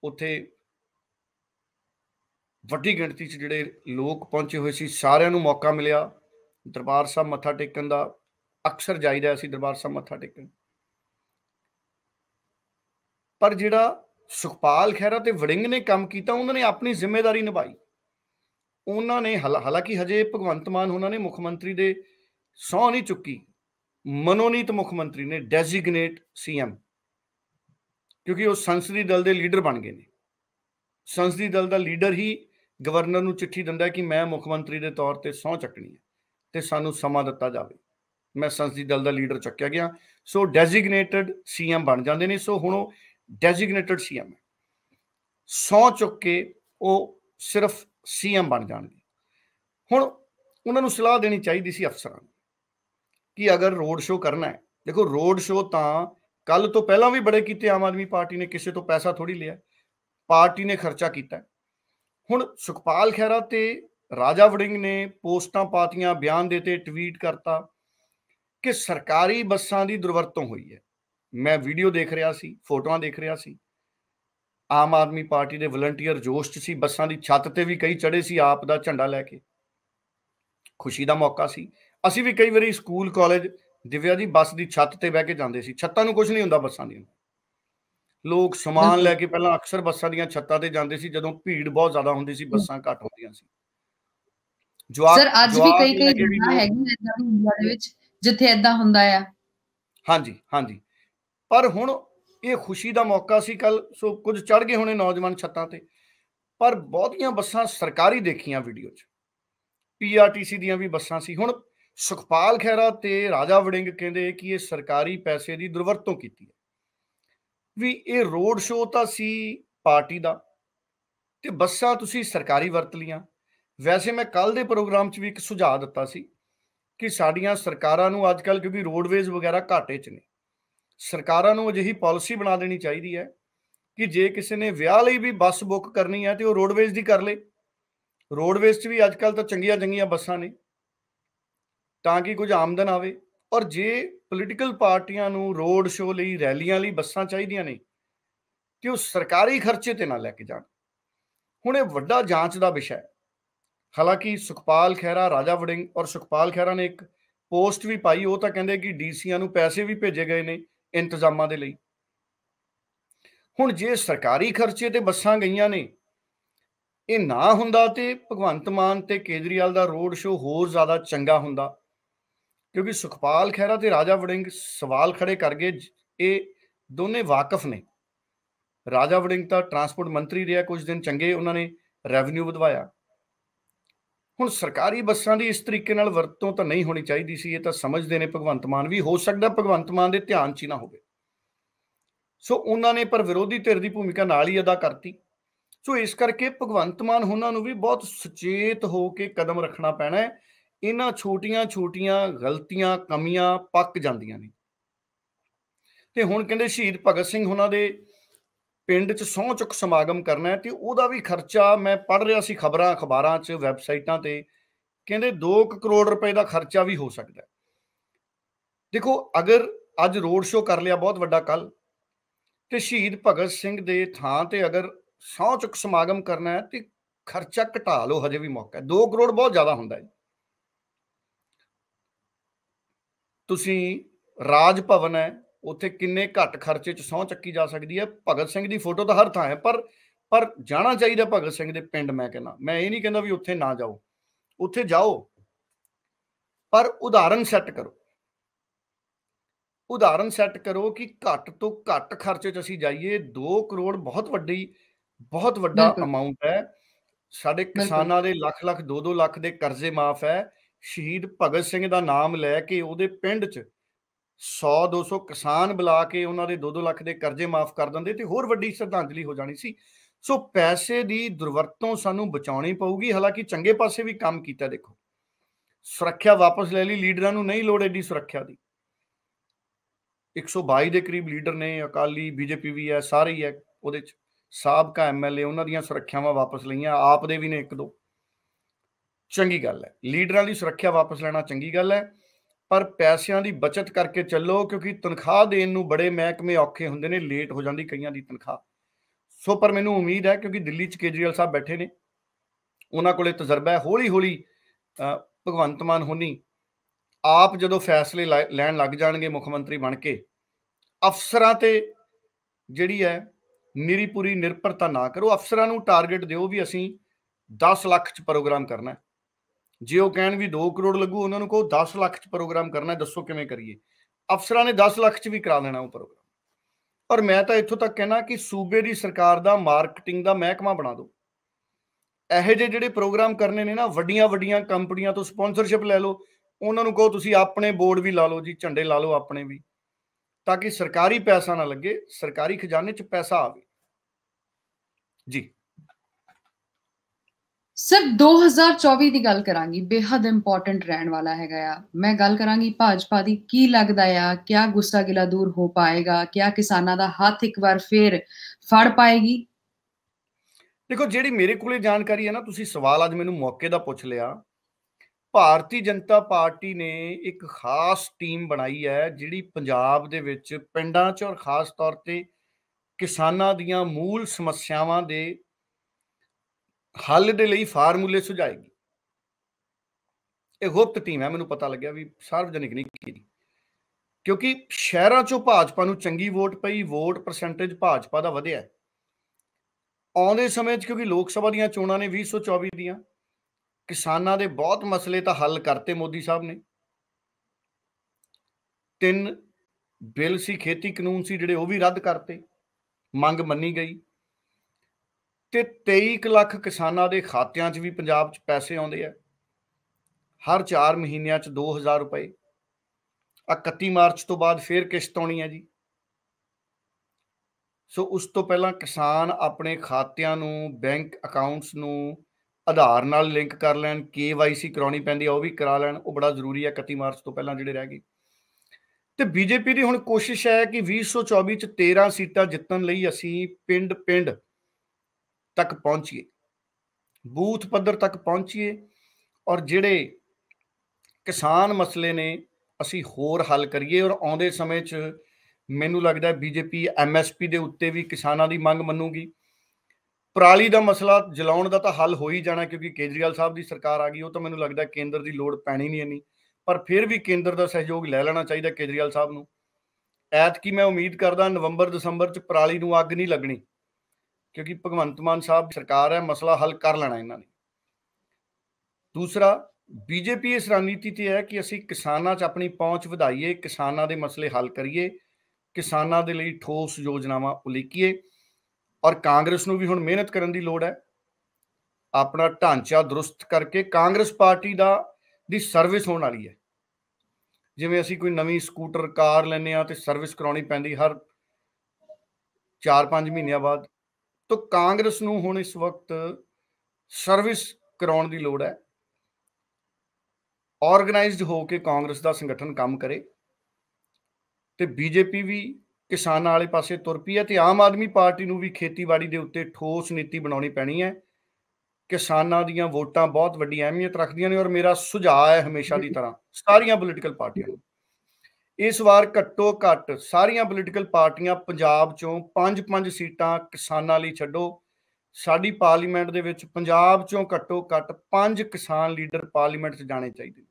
ਉੱਥੇ ਵੱਡੀ ਗਿਣਤੀ 'ਚ ਜਿਹੜੇ ਲੋਕ ਪਹੁੰਚੇ ਹੋਏ ਸੀ, ਸਾਰਿਆਂ ਨੂੰ ਮੌਕਾ ਮਿਲਿਆ ਦਰਬਾਰ ਸਾਹਿਬ ਮੱਥਾ ਟੇਕਣ ਦਾ। ਅਕਸਰ ਜਾਈਦਾ ਸੀ ਦਰਬਾਰ ਸਾਹਿਬ ਮੱਥਾ ਟੇਕਣ। ਪਰ ਜਿਹੜਾ ਸੁਖਪਾਲ ਖਹਿਰਾ ਤੇ ਵੜਿੰਗ ਨੇ ਕੰਮ ਕੀਤਾ, ਉਹਨਾਂ ਨੇ ਆਪਣੀ ਜ਼ਿੰਮੇਵਾਰੀ ਨਿਭਾਈ। ਉਹਨਾਂ ਨੇ ਹਾਲਾਂਕਿ ਹਜੇ ਭਗਵੰਤ ਮਾਨ ਉਹਨਾਂ ਨੇ ਮੁੱਖ ਮੰਤਰੀ ਦੇ ਸਹੁੰ ਨਹੀਂ ਚੁੱਕੀ, मनोनीत मुख मंत्री ने डेजिग्नेट सीएम, क्योंकि वो संसदीय दल के लीडर बन गए ने। संसदीय दल का लीडर ही गवर्नर नूं चिट्ठी दिंदा कि मैं मुख मंत्री के तौर पर सौं चकनी है तो सानू समा दिता जाए, मैं संसदीय दल का लीडर चक्या गया। सो डेजिग्नेटेड सीएम बन जाते हैं। सो हुण डेजिग्नेटेड सीएम है, सौं चुक के वो सिर्फ सीएम बन जाएंगे। हुण उन्होंने सलाह देनी चाहिए सी अफसरां कि अगर रोड शो करना है, देखो रोड शो तो कल तो पहला भी बड़े किए आम आदमी पार्टी ने, किसी तो पैसा थोड़ी लिया, पार्टी ने खर्चा किया। हुण सुखपाल खैहरा ते राजा वड़िंग ने पोस्टां पातियां, बयान देते, ट्वीट करता कि सरकारी बसां की दुरवरतों हुई है। मैं वीडियो देख रहा सी, फोटोआं देख रहा सी, आम आदमी पार्टी के वलंटीयर जोश च सी, बसां की छत ते भी कई चढ़े सी आप दा झंडा लैके, खुशी का मौका सी। असी भी कई बारी स्कूल कॉलेज दिव्या जी बस की छत ते बह के जाते सी, छत्तां नूं कुछ नहीं हुंदा, बसां दी लोग समान लैके पहलां अक्सर बसां दीयां छत्तां ते जांदे सी, जदों भीड़ बहुत ज़्यादा हुंदी सी, बसां घट हुंदियां सी। सर अज भी कई कई जगह हैगी इदां दी इंडिया दे विच जिथे इदां हुंदा आ। हाँ जी, हाँ जी, पर हुण ये खुशी का मौका सी कल, सो कुछ चढ़ गए होने नौजवान छत्तां ते, पर बहुतियां बसां सरकारी देखियां वीडियो च, पीआरटीसी दियां भी बसां सी। हुण सुखपाल खैहरा ते राजा वड़िंग कहंदे कि ये सरकारी पैसे की दुरवरतों की है, भी ये रोड शो तो सी पार्टी का ते बसां तुसीं सरकारी वरत लियां। वैसे मैं कल के प्रोग्राम च भी एक सुझाव दिता सी कि साडियां सरकारां नूं अजकल, क्योंकि रोडवेज वगैरह घाटे च ने, सरकारां नूं अजिही पॉलिसी बना देनी चाहिए है कि जे किसी ने विआह लई भी बस बुक करनी है तो रोडवेज की कर ले। रोडवेज च भी अजकल तो चंगियां चंगियां बसां ने ताकि कुछ आमदन आवे। और जे पोलीटिकल पार्टियां नूं रोड शो लई, रैलियां लई बसां चाहिदियां ने कि वो सरकारी खर्चे ते ना लैके जाण। हुण इह वड्डा जांच का विषय है। हालांकि सुखपाल खैहरा, राजा वड़िंग और सुखपाल खैहरा ने एक पोस्ट भी पाई, वो तो कहंदे कि डीसीआं नूं पैसे भी भेजे गए ने इंतजामां दे लई। हुण जे सरकारी खर्चे ते बसां गईयां ने, ये ना हुंदा ते भगवंत मान ते केजरीवाल दा रोड शो होर ज़्यादा चंगा हुंदा, क्योंकि सुखपाल खैहरा ते राजा वड़िंग सवाल खड़े कर गए। ये दोने वाकफ ने। राजा वड़िंग तो ट्रांसपोर्ट मंत्री रहा कुछ दिन, चंगे उन्होंने रैवन्यू वधवाया। हुण सरकारी बसां दी इस तरीके नाल वरतों तो नहीं होनी चाहिए सी, ये तो समझते हैं भगवंत मान भी, हो सकता भगवंत मान के ध्यान च ही ना होवे। सो उन्होंने पर विरोधी धिर की भूमिका नाल ही अदा करती। सो इस करके भगवंत मान उन्होंने भी बहुत सचेत होकर कदम रखना पैना है। इन्हां छोटियां छोटियां गलतियां, कमियां पक जांदियां ने। ते हुण कहंदे शहीद भगत सिंह उन्हां दे पिंड च सौं चुक समागम करना है, तो उहदा भी खर्चा मैं पढ़ रहा सी खबरां अखबारां च, वैबसाइटां ते, कहंदे 2 करोड़ रुपए का खर्चा भी हो सकता है। देखो अगर अज रोड शो कर लिया बहुत वड्डा कल, तो शहीद भगत सिंह दे थां ते अगर सौं चुक समागम करना है तो खर्चा घटा लो, हजे भी मौका है। 2 करोड़ बहुत ज़्यादा हुंदा है। तुसीं राज भवन है, उत्थे किन्ने घट खर्चे च सौं चक्की जा सकती है। भगत सिंह की फोटो तो हर थां है, पर जाना चाहिए भगत सिंह के पिंड। मैं कहना, मैं ये नहीं कहता भी उत्थे ना जाओ, उत्थे जाओ, पर उदाहरण सैट करो। उदाहरण सैट करो कि घट तो घट खर्चे च असीं जाइए। 2 करोड़ बहुत वड्डी, बहुत वड्डा अमाउंट है। साडे किसानां दे लख लख 2-2 लाख के कर्जे माफ है। शहीद भगत सिंह का नाम लैके उहदे पिंड च 100-200 किसान बुला के उन्होंने 2-2 लाख के कर्जे माफ कर देंदे ते होर वड्डी श्रद्धांजलि हो जानी सी। सो पैसे की दुरवरतों सानू बचाउणी पऊगी। हालांकि चंगे पासे भी काम कीता। देखो सुरक्षा वापस ले ली, लीडरां नूं नहीं लोड़ एडी सुरक्षा की। 122 के करीब लीडर ने, अकाली, बीजेपी भी है, सारे ही है उहदे च। साबका MLA उन्हां दीयां सुरक्षावां वापस लईआं, आप दे भी ने 1-2। चंगी गल है, लीडरां दी सुरक्षा वापस लेना चंगी गल है, पर पैसों की बचत करके चलो, क्योंकि तनख्वाह देने नूं बड़े महकमे औखे हुंदे ने, लेट हो जाती कईयां दी तनख्वाह। सो पर मैनूं उम्मीद है, क्योंकि दिल्ली च केजरीवाल साहब बैठे ने, उन्हां कोले तजर्बा है। हौली हौली भगवंत मान होनी आप जदों फैसले लैण लग जाणगे मुख मंत्री बन के, अफसरां ते जिहड़ी है निरी पूरी निर्भरता ना करो। अफसरां नूं टारगेट दिओ भी असीं 10 लाख च प्रोग्राम करना है, ਜੇ ਉਹ ਕਹਿਣ ਵੀ 2 ਕਰੋੜ ਲੱਗੂ, ਉਹਨਾਂ ਨੂੰ ਕਹੋ 10 ਲੱਖ 'ਚ ਪ੍ਰੋਗਰਾਮ ਕਰਨਾ, ਦੱਸੋ ਕਿਵੇਂ ਕਰੀਏ। ਅਫਸਰਾਂ ਨੇ 10 ਲੱਖ 'ਚ ਵੀ ਕਰਾ ਲੈਣਾ ਉਹ ਪ੍ਰੋਗਰਾਮ। ਪਰ ਮੈਂ ਤਾਂ ਇੱਥੋਂ ਤੱਕ ਕਹਿਣਾ ਕਿ ਸੂਬੇ ਦੀ ਸਰਕਾਰ ਦਾ ਮਾਰਕੀਟਿੰਗ ਦਾ ਮਹਿਕਮਾ ਬਣਾ ਦਿਓ। ਇਹੋ ਜਿਹੇ ਜਿਹੜੇ ਪ੍ਰੋਗਰਾਮ ਕਰਨੇ ਨੇ ਨਾ, ਵੱਡੀਆਂ ਵੱਡੀਆਂ ਕੰਪਨੀਆਂ ਤੋਂ ਸਪਾਂਸਰਸ਼ਿਪ ਲੈ ਲਓ, ਉਹਨਾਂ ਨੂੰ ਕਹੋ ਤੁਸੀਂ ਆਪਣੇ ਬੋਰਡ ਵੀ ਲਾ ਲਓ ਜੀ, ਝੰਡੇ ਲਾ ਲਓ ਆਪਣੇ ਵੀ, ਤਾਂ ਕਿ ਸਰਕਾਰੀ ਪੈਸਾ ਨਾ ਲੱਗੇ, ਸਰਕਾਰੀ ਖਜ਼ਾਨੇ 'ਚ ਪੈਸਾ ਆਵੇ ਜੀ। ਸਰ 2024 ਦੀ ਗੱਲ ਕਰਾਂਗੀ, ਬੇहद ਇੰਪੋਰਟੈਂਟ ਰਹਿਣ ਵਾਲਾ ਹੈਗਾ ਆ। ਮੈਂ ਗੱਲ ਕਰਾਂਗੀ ਭਾਜਪਾ ਦੀ, ਕੀ ਲੱਗਦਾ ਆ ਕਿਆ ਗੁੱਸਾ ਗਿਲਾ ਦੂਰ ਹੋ ਪਾਏਗਾ, ਕਿਆ ਕਿਸਾਨਾਂ ਦਾ ਹੱਥ ਇੱਕ ਵਾਰ ਫੇਰ ਫੜ ਪਾਏਗੀ? ਦੇਖੋ, ਜਿਹੜੀ ਮੇਰੇ ਕੋਲੇ ਜਾਣਕਾਰੀ ਹੈ ਨਾ, ਤੁਸੀਂ ਸਵਾਲ ਅੱਜ ਮੈਨੂੰ ਮੌਕੇ ਦਾ ਪੁੱਛ ਲਿਆ। ਭਾਰਤੀ ਜਨਤਾ ਪਾਰਟੀ ਨੇ ਇੱਕ ਖਾਸ ਟੀਮ ਬਣਾਈ ਹੈ ਜਿਹੜੀ ਪੰਜਾਬ ਦੇ ਵਿੱਚ ਪਿੰਡਾਂ 'ਚ ਔਰ ਖਾਸ ਤੌਰ ਤੇ ਕਿਸਾਨਾਂ ਦੀਆਂ ਮੂਲ ਸਮੱਸਿਆਵਾਂ ਦੇ ਹੱਲ ਦੇ ਲਈ ਫਾਰਮੂਲੇ ਸੁਝਾਏਗੀ। ਇਹ ਗੁਪਤ ਟੀਮ ਹੈ, ਮੈਨੂੰ ਪਤਾ ਲੱਗਿਆ ਵੀ ਸਾਰਵਜਨਿਕ ਨਹੀਂ ਕੀਤੀ, ਕਿਉਂਕਿ ਸ਼ਹਿਰਾਂ 'ਚੋਂ ਭਾਜਪਾ ਨੂੰ ਚੰਗੀ ਵੋਟ ਪਈ, ਵੋਟ ਪਰਸੈਂਟੇਜ ਭਾਜਪਾ ਦਾ ਵਧਿਆ ਆਉਂਦੇ ਸਮੇਂ 'ਚ, ਕਿਉਂਕਿ ਲੋਕ ਸਭਾ ਦੀਆਂ ਚੋਣਾਂ ਨੇ 2024 ਦੀਆਂ। ਕਿਸਾਨਾਂ ਦੇ ਬਹੁਤ ਮਸਲੇ ਤਾਂ ਹੱਲ ਕਰਤੇ ਮੋਦੀ ਸਾਹਿਬ ਨੇ। 3 ਬਿੱਲ ਸੀ, ਖੇਤੀ ਕਾਨੂੰਨ ਸੀ ਜਿਹੜੇ, ਉਹ ਵੀ ਰੱਦ ਕਰਤੇ, ਮੰਗ ਮੰਨੀ ਗਈ। ਤੇ 23 ਲੱਖ ਕਿਸਾਨਾਂ ਦੇ ਖਾਤਿਆਂ 'ਚ ਵੀ ਪੰਜਾਬ 'ਚ ਪੈਸੇ ਆਉਂਦੇ ਆ, ਹਰ 4 ਮਹੀਨਿਆਂ 'ਚ 2000 ਰੁਪਏ। 31 ਮਾਰਚ ਤੋਂ ਬਾਅਦ ਫੇਰ ਕਿਸ਼ਤ ਆਉਣੀ ਹੈ ਜੀ। ਸੋ ਉਸ ਤੋਂ ਪਹਿਲਾਂ ਕਿਸਾਨ ਆਪਣੇ ਖਾਤਿਆਂ ਨੂੰ, ਬੈਂਕ ਅਕਾਊਂਟਸ ਨੂੰ ਆਧਾਰ ਨਾਲ ਲਿੰਕ ਕਰ ਲੈਣ, KYC ਕਰਾਉਣੀ ਪੈਂਦੀ ਆ, ਉਹ ਵੀ ਕਰਾ ਲੈਣ, ਉਹ ਬੜਾ ਜ਼ਰੂਰੀ ਹੈ 31 ਮਾਰਚ ਤੋਂ ਪਹਿਲਾਂ ਜਿਹੜੇ ਰਹਿ ਗਏ। ਤੇ ਬੀਜੇਪੀ ਦੀ ਹੁਣ ਕੋਸ਼ਿਸ਼ ਹੈ ਕਿ 2024 'ਚ 13 ਸੀਟਾਂ ਜਿੱਤਣ ਲਈ ਅਸੀਂ ਪਿੰਡ ਪਿੰਡ ਤੱਕ ਪਹੁੰਚੀਏ, ਬੂਥ ਪੱਧਰ ਤੱਕ ਪਹੁੰਚੀਏ, ਔਰ ਜਿਹੜੇ ਕਿਸਾਨ ਮਸਲੇ ਨੇ ਅਸੀਂ ਹੋਰ ਹੱਲ ਕਰੀਏ। ਔਰ ਆਉਂਦੇ ਸਮੇਂ 'ਚ ਮੈਨੂੰ ਲੱਗਦਾ ਬੀਜੇਪੀ MSP ਦੇ ਉੱਤੇ ਵੀ ਕਿਸਾਨਾਂ ਦੀ ਮੰਗ ਮੰਨੂਗੀ। ਪਰਾਲੀ ਦਾ ਮਸਲਾ ਜਲਾਉਣ ਦਾ ਤਾਂ ਹੱਲ ਹੋ ਹੀ ਜਾਣਾ, ਕਿਉਂਕਿ ਕੇਜਰੀਵਾਲ ਸਾਹਿਬ ਦੀ ਸਰਕਾਰ ਆ ਗਈ, ਉਹ ਤਾਂ ਮੈਨੂੰ ਲੱਗਦਾ ਕੇਂਦਰ ਦੀ ਲੋੜ ਪੈਣੀ ਨਹੀਂ ਇੰਨੀ, ਪਰ ਫਿਰ ਵੀ ਕੇਂਦਰ ਦਾ ਸਹਿਯੋਗ ਲੈ ਲੈਣਾ ਚਾਹੀਦਾ ਕੇਜਰੀਵਾਲ ਸਾਹਿਬ ਨੂੰ। ਐਤਕੀ ਮੈਂ ਉਮੀਦ ਕਰਦਾ ਨਵੰਬਰ ਦਸੰਬਰ 'ਚ ਪਰਾਲੀ ਨੂੰ ਅੱਗ ਨਹੀਂ ਲੱਗਣੀ, ਕਿਉਂਕਿ ਭਗਵੰਤ ਮਾਨ ਸਾਹਿਬ ਦੀ ਸਰਕਾਰ ਹੈ, ਮਸਲਾ ਹੱਲ ਕਰ ਲੈਣਾ ਇਹਨਾਂ ਨੇ। ਦੂਸਰਾ, ਬੀਜੇਪੀ ਇਸ ਰਣਨੀਤੀ ਤੇ ਹੈ ਕਿ ਅਸੀਂ ਕਿਸਾਨਾਂ 'ਚ ਆਪਣੀ ਪਹੁੰਚ ਵਧਾਈਏ, ਕਿਸਾਨਾਂ ਦੇ ਮਸਲੇ ਹੱਲ ਕਰੀਏ, ਕਿਸਾਨਾਂ ਦੇ ਲਈ ਠੋਸ ਯੋਜਨਾਵਾਂ ਉਲੀਕੀਏ। ਔਰ ਕਾਂਗਰਸ ਨੂੰ ਵੀ ਹੁਣ ਮਿਹਨਤ ਕਰਨ ਦੀ ਲੋੜ ਹੈ, ਆਪਣਾ ਢਾਂਚਾ ਦਰੁਸਤ ਕਰਕੇ। ਕਾਂਗਰਸ ਪਾਰਟੀ ਦੀ ਸਰਵਿਸ ਹੋਣ ਵਾਲੀ ਹੈ, ਜਿਵੇਂ ਅਸੀਂ ਕੋਈ ਨਵੀਂ ਸਕੂਟਰ ਕਾਰ ਲੈਂਦੇ ਹਾਂ ਤੇ ਸਰਵਿਸ ਕਰਾਉਣੀ ਪੈਂਦੀ ਹਰ 4-5 ਮਹੀਨਿਆਂ ਬਾਅਦ, ਤਾਂ ਕਾਂਗਰਸ ਨੂੰ ਹੁਣ ਇਸ ਵਕਤ ਸਰਵਿਸ ਕਰਾਉਣ ਦੀ ਲੋੜ ਹੈ। ਆਰਗੇਨਾਈਜ਼ਡ ਹੋ ਕੇ ਕਾਂਗਰਸ ਦਾ ਸੰਗਠਨ ਕੰਮ ਕਰੇ, ਤੇ ਬੀਜੇਪੀ ਵੀ ਕਿਸਾਨਾਂ ਵਾਲੇ ਪਾਸੇ ਤੁਰ ਪਈ ਹੈ, ਤੇ ਆਮ ਆਦਮੀ ਪਾਰਟੀ ਨੂੰ ਵੀ ਖੇਤੀਬਾੜੀ ਦੇ ਉੱਤੇ ਠੋਸ ਨੀਤੀ ਬਣਾਉਣੀ ਪੈਣੀ ਹੈ। ਕਿਸਾਨਾਂ ਦੀਆਂ ਵੋਟਾਂ ਬਹੁਤ ਵੱਡੀ ਅਹਿਮੀਅਤ ਰੱਖਦੀਆਂ ਨੇ, ਔਰ ਮੇਰਾ ਸੁਝਾਅ ਹੈ ਹਮੇਸ਼ਾ ਦੀ ਤਰ੍ਹਾਂ ਸਾਰੀਆਂ ਪੋਲੀਟੀਕਲ ਪਾਰਟੀਆਂ ਨੂੰ, ਇਸ ਵਾਰ ਘੱਟੋ ਘੱਟ ਸਾਰੀਆਂ ਪੋਲੀਟੀਕਲ ਪਾਰਟੀਆਂ ਪੰਜਾਬ ਚੋਂ 5-5 ਸੀਟਾਂ ਕਿਸਾਨਾਂ ਲਈ ਛੱਡੋ। ਸਾਡੀ ਪਾਰਲੀਮੈਂਟ ਦੇ ਵਿੱਚ ਪੰਜਾਬ ਚੋਂ ਘੱਟੋ ਘੱਟ 5 ਕਿਸਾਨ ਲੀਡਰ ਪਾਰਲੀਮੈਂਟ 'ਚ ਜਾਣੇ ਚਾਹੀਦੇ ਨੇ,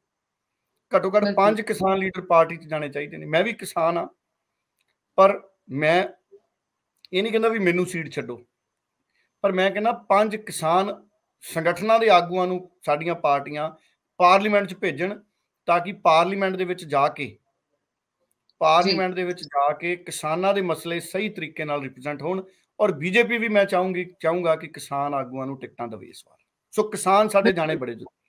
ਘੱਟੋ ਘੱਟ 5 ਕਿਸਾਨ ਲੀਡਰ ਪਾਰਟੀ 'ਚ ਜਾਣੇ ਚਾਹੀਦੇ ਨੇ। ਮੈਂ ਵੀ ਕਿਸਾਨ ਹਾਂ, ਪਰ ਮੈਂ ਇਹ ਨਹੀਂ ਕਹਿੰਦਾ ਵੀ ਮੈਨੂੰ ਸੀਟ ਛੱਡੋ, ਪਰ ਮੈਂ ਕਹਿੰਦਾ 5 ਕਿਸਾਨ ਸੰਗਠਨਾਂ ਦੇ ਆਗੂਆਂ ਨੂੰ ਸਾਡੀਆਂ ਪਾਰਟੀਆਂ ਪਾਰਲੀਮੈਂਟ 'ਚ ਭੇਜਣ, ਤਾਂ ਕਿ ਪਾਰਲੀਮੈਂਟ ਦੇ ਵਿੱਚ ਜਾ ਕੇ ਕਿਸਾਨਾਂ ਦੇ ਮਸਲੇ ਸਹੀ ਤਰੀਕੇ ਨਾਲ ਰਿਪਰੈਜ਼ੈਂਟ ਹੋਣ। ਔਰ ਬੀਜੇਪੀ ਵੀ ਮੈਂ ਚਾਹੂੰਗਾ ਕਿ ਕਿਸਾਨ ਆਗੂਆਂ ਨੂੰ ਟਿਕਟਾਂ ਦੇਵੇ ਇਸ ਵਾਰ। ਸੋ ਕਿਸਾਨ ਸਾਡੇ ਜਾਣੇ ਬੜੇ ਜ਼ਰੂਰੀ।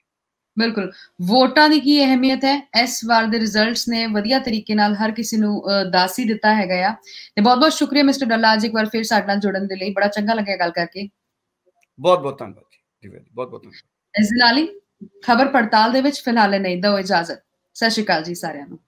ਬਿਲਕੁਲ, ਵੋਟਾਂ ਦੀ ਕੀ ਅਹਿਮੀਅਤ ਹੈ ਇਸ ਵਾਰ ਦੇ ਰਿਜ਼ਲਟਸ ਨੇ ਵਧੀਆ ਤਰੀਕੇ ਨਾਲ ਹਰ ਕਿਸੇ ਨੂੰ ਦੱਸ ਹੀ ਦਿੱਤਾ ਹੈਗਾ ਆ। ਤੇ ਬਹੁਤ ਬਹੁਤ ਸ਼ੁਕਰੀਆ ਮਿਸਟਰ ਡੱਲਾ, ਅੱਜ ਇੱਕ ਵਾਰ ਫਿਰ ਸਾਡੇ ਨਾਲ ਜੁੜਨ ਦੇ ਲਈ, ਬੜਾ ਚੰਗਾ ਲੱਗਿਆ ਗੱਲ ਕਰਕੇ। ਬਹੁਤ ਬਹੁਤ ਧੰਨਵਾਦ ਜੀ, ਬਹੁਤ ਬਹੁਤ ਧੰਨਵਾਦ। ਇਸ ਦੇ ਨਾਲ ਹੀ ਖਬਰ ਪੜਤਾਲ ਦੇ ਵਿੱਚ ਫਿਲਹਾਲ ਨਹੀਂ ਦਿਓ ਇਜਾਜ਼ਤ। ਸਤਿ ਸ਼੍ਰੀ ਅਕਾਲ ਜੀ ਸਾਰਿਆਂ ਨੂੰ।